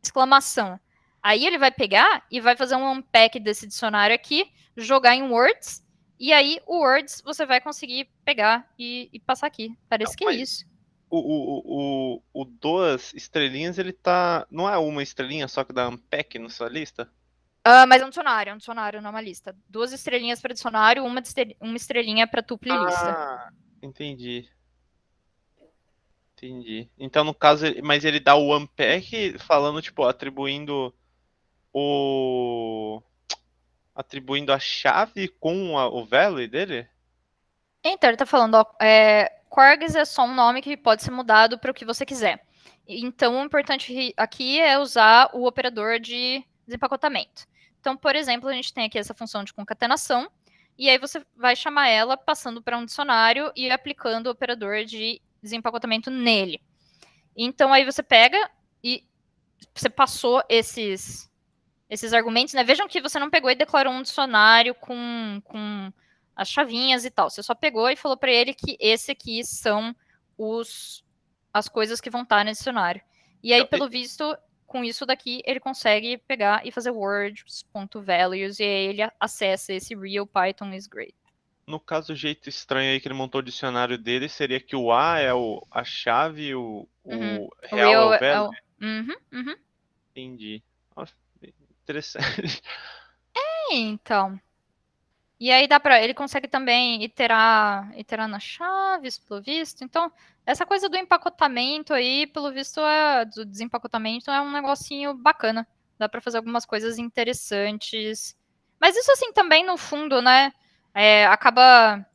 exclamação. Aí ele vai pegar e vai fazer um unpack desse dicionário aqui, jogar em Words, e aí o Words você vai conseguir pegar e passar aqui. Parece que é isso. O 2 estrelinhas, ele tá. Não é uma estrelinha só que dá unpack na sua lista? Mas é um dicionário, não é uma lista. 2 estrelinhas para dicionário, uma estrelinha para tupla e lista. Entendi. Então, no caso, mas ele dá o unpack falando, tipo, atribuindo a chave com o value dele? Então, ele tá falando, ó, quargs é só um nome que pode ser mudado para o que você quiser. Então, o importante aqui é usar o operador de desempacotamento. Então, por exemplo, a gente tem aqui essa função de concatenação, e aí você vai chamar ela passando para um dicionário e aplicando o operador de desempacotamento nele. Então, aí você pega e você passou esses argumentos, né? Vejam que você não pegou e declarou um dicionário com as chavinhas e tal. Você só pegou e falou para ele que esse aqui são as coisas que vão estar nesse dicionário. E aí, pelo visto, com isso daqui, ele consegue pegar e fazer words.values e aí ele acessa esse real Python is great. No caso, o jeito estranho aí que ele montou o dicionário dele seria que o A é a chave, o Uhum. real é o é value? Uhum. Entendi. Nossa, interessante. Então. E aí ele consegue também iterar nas chaves, pelo visto. Então, essa coisa do empacotamento aí, pelo visto, do desempacotamento é um negocinho bacana. Dá para fazer algumas coisas interessantes. Mas isso, assim, também, no fundo, né, acaba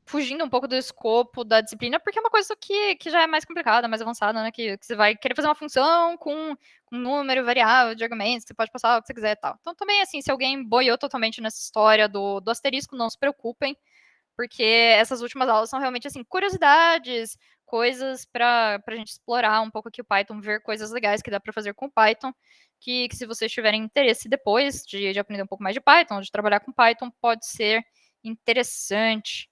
fugindo um pouco do escopo da disciplina, porque é uma coisa que já é mais complicada, mais avançada, né? Que você vai querer fazer uma função com um número variável de argumentos, que você pode passar o que você quiser e tal. Então, também, assim, se alguém boiou totalmente nessa história do asterisco, não se preocupem, porque essas últimas aulas são realmente, assim, curiosidades, coisas para a gente explorar um pouco aqui o Python, ver coisas legais que dá para fazer com o Python, que se vocês tiverem interesse depois de aprender um pouco mais de Python, de trabalhar com Python, pode ser interessante.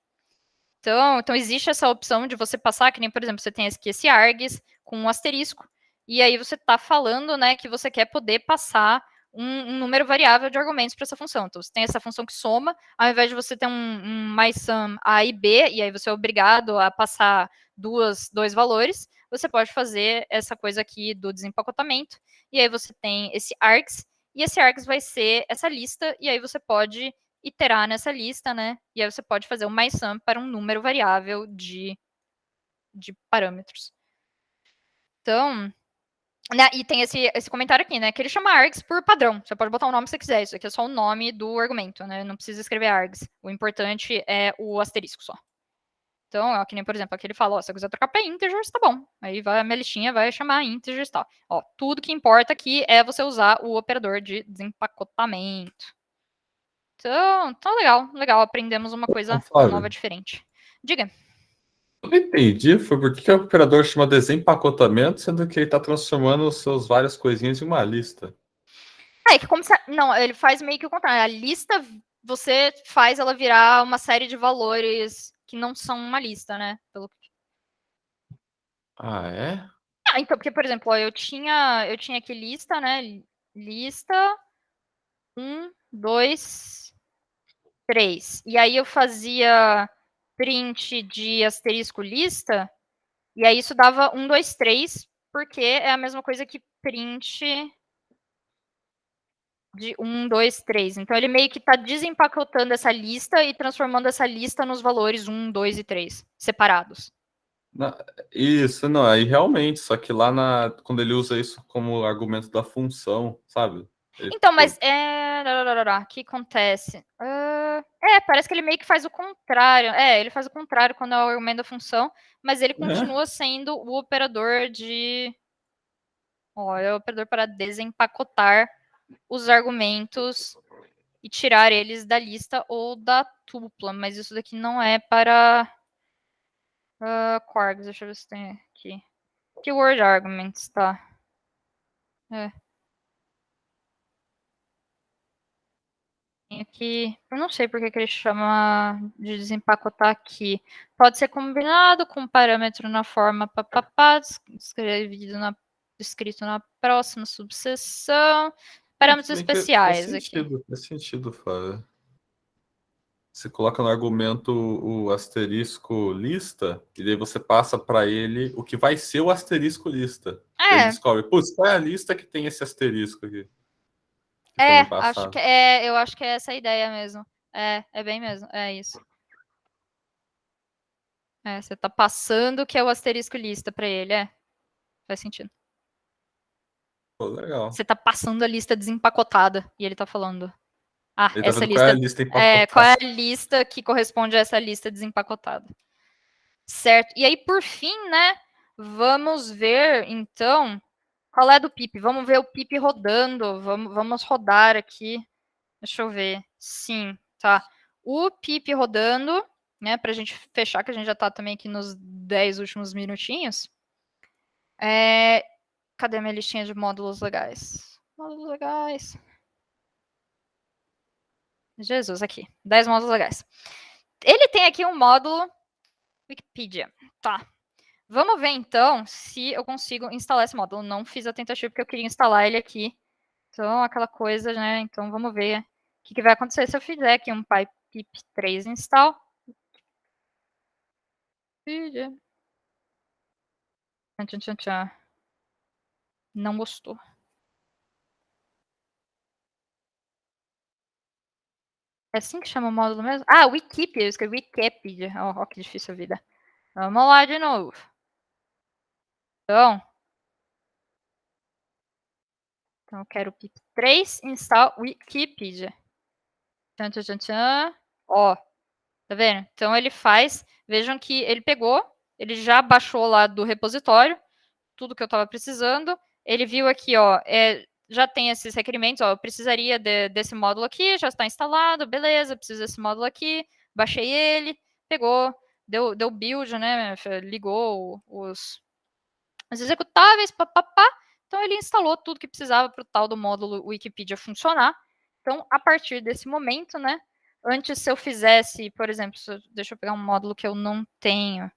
Então existe essa opção de você passar, que nem, por exemplo, você tem esse args com um asterisco, e aí você está falando, né, que você quer poder passar um número variável de argumentos para essa função. Então, você tem essa função que soma, ao invés de você ter um MySum A e B, e aí você é obrigado a passar dois valores, você pode fazer essa coisa aqui do desempacotamento, e aí você tem esse args, e esse args vai ser essa lista, e aí você pode iterar nessa lista, né? E aí você pode fazer o MySum para um número variável de parâmetros. Então, né, e tem esse comentário aqui, né? Que ele chama args por padrão. Você pode botar o nome que você quiser. Isso aqui é só o nome do argumento, né? Não precisa escrever args. O importante é o asterisco só. Então, ó, que nem, por exemplo, aqui ele fala, ó, se eu quiser trocar para integers, tá bom. Aí a minha listinha vai chamar integers e tal. Ó, tudo que importa aqui é você usar o operador de desempacotamento. Então legal. Aprendemos uma coisa nova, diferente. Diga. Eu não entendi, foi por que o operador chama desempacotamento, sendo que ele está transformando os seus várias coisinhas em uma lista. Que como se... Não, ele faz meio que o contrário. A lista, você faz ela virar uma série de valores que não são uma lista, né? Ah, é? Então, porque, por exemplo, ó, eu tinha aqui lista, né? Lista 1, 2, 3. E aí eu fazia print de asterisco lista, e aí isso dava 1, 2, 3, porque é a mesma coisa que print de 1, 2, 3. Então ele meio que está desempacotando essa lista e transformando essa lista nos valores 1, 2 e 3, separados. Isso, não, aí realmente, só que lá quando ele usa isso como argumento da função, sabe? Então, mas o que acontece? Parece que ele meio que faz o contrário. Ele faz o contrário quando é o argumento da função, mas ele continua sendo o operador de... é o operador para desempacotar os argumentos e tirar eles da lista ou da tupla, mas isso daqui não é para quarks. Deixa eu ver se tem aqui. Keyword arguments, tá. Aqui, eu não sei por que ele chama de desempacotar aqui. Pode ser combinado com parâmetro na forma papapá, descrito na próxima subseção. Parâmetros especiais aqui. Faz sentido, Flávia. Você coloca no argumento o asterisco lista, e daí você passa para ele o que vai ser o asterisco lista. Ele descobre, putz, qual é a lista que tem esse asterisco aqui? Eu acho que é essa a ideia mesmo. É bem mesmo, é isso. Você tá passando o que é o asterisco lista para ele, faz sentido. Pô, legal. Você tá passando a lista desempacotada e ele tá falando, ele essa tá lista, qual é a lista empacotada. qual é a lista que corresponde a essa lista desempacotada. Certo. E aí, por fim, né, vamos ver, então, qual é do pip. Vamos ver o pip rodando. Vamos rodar aqui. Deixa eu ver. Sim, tá. O pip rodando, né, pra gente fechar, que a gente já tá também aqui nos 10 últimos minutinhos. Cadê a minha listinha de módulos legais? Módulos legais. Jesus, aqui. 10 módulos legais. Ele tem aqui um módulo Wikipedia. Tá. Vamos ver, então, se eu consigo instalar esse módulo. Não fiz a tentativa porque eu queria instalar ele aqui. Então, aquela coisa, né? Então, vamos ver o que vai acontecer se eu fizer aqui um pip 3 install. Tchan, tchan, tchan. Não gostou. É assim que chama o módulo mesmo? Ah, Wikipedia. Eu escrevi Wikipedia. Ó, que difícil a vida. Vamos lá de novo. Então eu quero o pip3 install Wikipedia. Tchan, tchan, tchan, tchan. Ó, tá vendo? Então ele faz. Vejam que ele pegou, ele já baixou lá do repositório tudo que eu estava precisando. Ele viu aqui, ó, já tem esses requerimentos, ó, eu precisaria desse módulo aqui, já está instalado, beleza, preciso desse módulo aqui, baixei ele, pegou, deu build, né, ligou os executáveis, papapá, então ele instalou tudo que precisava para o tal do módulo Wikipedia funcionar. Então, a partir desse momento, né, antes se eu fizesse, por exemplo, deixa eu pegar um módulo que eu não tenho,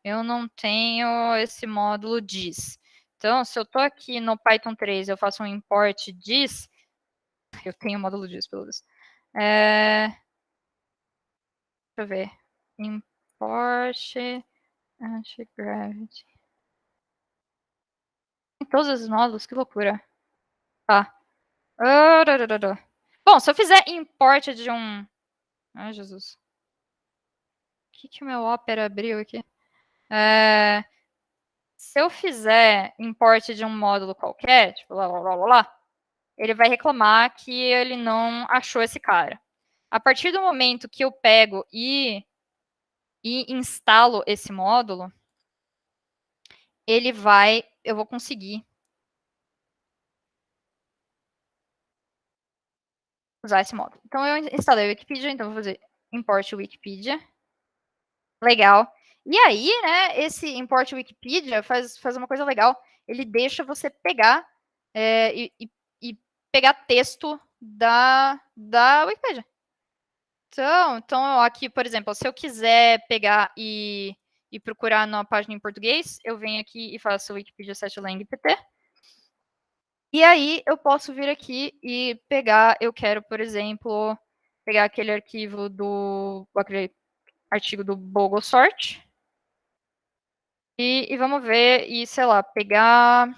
eu não tenho esse módulo diz. Então, se eu estou aqui no Python 3, eu faço um import diz, eu tenho o módulo diz, pelo menos. Deixa eu ver. Import anti-gravity. Tem todos os módulos, que loucura. Tá. Bom, se eu fizer import de um... Ai, Jesus. O que o meu Opera abriu aqui? Se eu fizer import de um módulo qualquer, tipo lá, ele vai reclamar que ele não achou esse cara. A partir do momento que eu pego e instalo esse módulo, eu vou conseguir usar esse módulo. Então, eu instalei o Wikipedia, então vou fazer import Wikipedia. Legal. E aí, né, esse import Wikipedia faz uma coisa legal. Ele deixa você pegar e pegar texto da Wikipedia. Então, aqui, por exemplo, se eu quiser pegar e procurar na página em português, eu venho aqui e faço Wikipedia setlang pt. E aí eu posso vir aqui e pegar, eu quero, por exemplo, pegar aquele arquivo aquele artigo do Bogosort. E vamos ver, e sei lá, pegar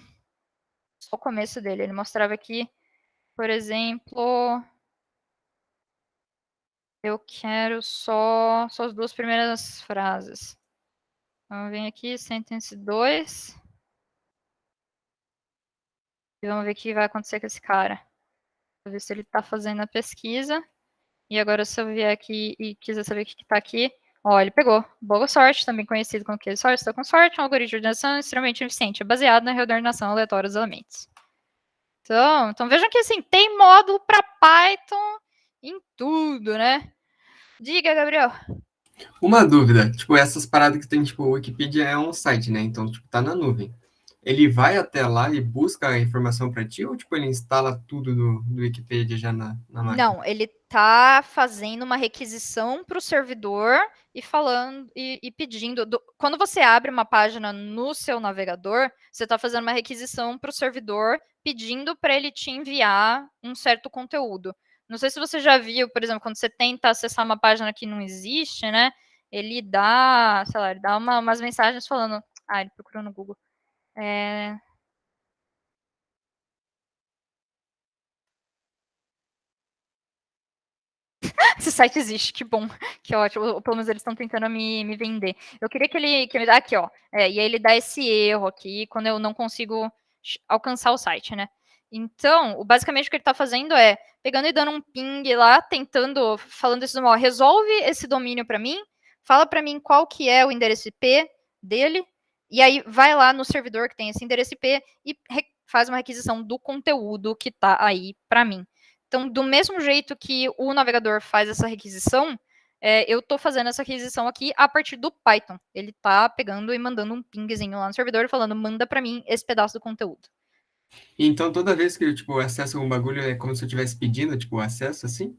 só o começo dele. Ele mostrava aqui, por exemplo, eu quero só as duas primeiras frases. Vamos vir aqui, sentence 2. E vamos ver o que vai acontecer com esse cara. Vou ver se ele está fazendo a pesquisa. E agora, se eu vier aqui e quiser saber o que está aqui, ó, ele pegou. Bogosort, também conhecido como Q-sort, está com sorte, um algoritmo de ordenação extremamente eficiente, é baseado na reordenação aleatória dos elementos. Então vejam que assim, tem módulo para Python em tudo, né? Diga, Gabriel. Uma dúvida, tipo, essas paradas que tem, tipo, o Wikipedia é um site, né? Então, tipo, tá na nuvem. Ele vai até lá e busca a informação para ti, ou, tipo, ele instala tudo do Wikipedia já na máquina? Não, ele tá fazendo uma requisição para o servidor e falando e pedindo. Quando você abre uma página no seu navegador, você está fazendo uma requisição para o servidor pedindo para ele te enviar um certo conteúdo. Não sei se você já viu, por exemplo, quando você tenta acessar uma página que não existe, né? Ele dá, sei lá, ele dá umas mensagens falando. Ah, ele procurou no Google. Esse site existe, que bom, que ótimo. Pelo menos eles estão tentando me vender. Eu queria que ele me dá aqui, ó. E aí ele dá esse erro aqui quando eu não consigo alcançar o site, né? Então, basicamente o que ele está fazendo é pegando e dando um ping lá, tentando, falando isso, ó, resolve esse domínio para mim, fala para mim qual que é o endereço IP dele, e aí vai lá no servidor que tem esse endereço IP e faz uma requisição do conteúdo que está aí para mim. Então, do mesmo jeito que o navegador faz essa requisição, eu estou fazendo essa requisição aqui a partir do Python. Ele está pegando e mandando um pingzinho lá no servidor falando, manda para mim esse pedaço do conteúdo. Então, toda vez que eu, tipo, acesso um bagulho, é como se eu estivesse pedindo, tipo, acesso, assim?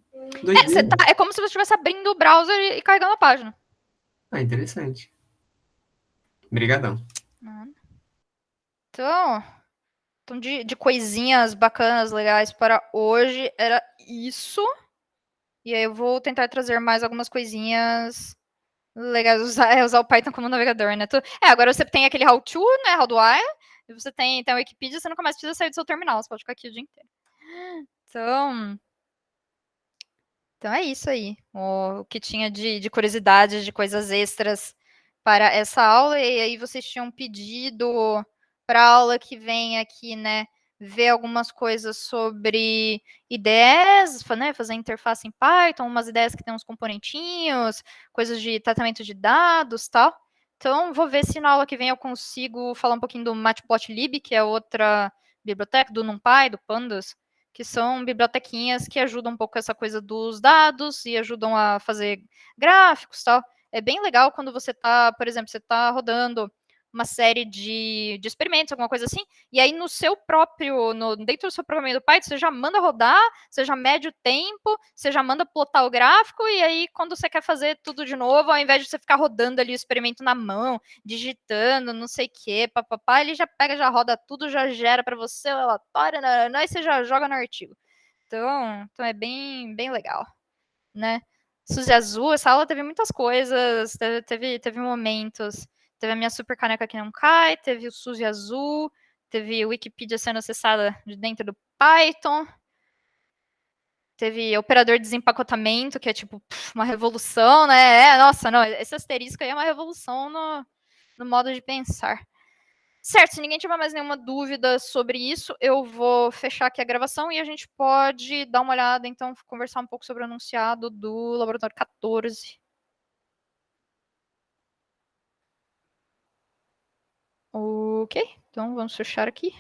É como se você estivesse abrindo o browser e carregando a página. Ah, interessante. Obrigadão. Então de coisinhas bacanas, legais para hoje, era isso. E aí eu vou tentar trazer mais algumas coisinhas Legal, usar o Python como navegador, né? Agora você tem aquele how to, né? How do I, e você tem a Wikipedia, você nunca mais precisa sair do seu terminal, você pode ficar aqui o dia inteiro. Então é isso aí. O que tinha de curiosidades, de coisas extras para essa aula. E aí vocês tinham pedido para a aula que vem aqui, né? Ver algumas coisas sobre IDEs, né, fazer interface em Python, umas ideias que tem uns componentinhos, coisas de tratamento de dados, tal. Então, vou ver se na aula que vem eu consigo falar um pouquinho do Matplotlib, que é outra biblioteca, do NumPy, do Pandas, que são bibliotequinhas que ajudam um pouco essa coisa dos dados e ajudam a fazer gráficos, tal. É bem legal quando você está, por exemplo, você está rodando uma série de experimentos, alguma coisa assim, e aí no seu próprio, dentro do seu programa do Python, você já manda rodar, você já mede o tempo, você já manda plotar o gráfico, e aí quando você quer fazer tudo de novo, ao invés de você ficar rodando ali o experimento na mão, digitando, não sei o que, papapá, ele já pega, já roda tudo, já gera para você o relatório, aí você já joga no artigo. Então é bem, bem legal, né? Suzy Azul, essa aula teve muitas coisas, teve momentos. Teve a minha super caneca que não cai, teve o Suzy Azul, teve o Wikipedia sendo acessada de dentro do Python, teve operador de desempacotamento, que é tipo uma revolução, né? Nossa, não, esse asterisco aí é uma revolução no modo de pensar. Certo, se ninguém tiver mais nenhuma dúvida sobre isso, eu vou fechar aqui a gravação e a gente pode dar uma olhada, então, conversar um pouco sobre o anunciado do Laboratório 14. Ok, então vamos fechar aqui.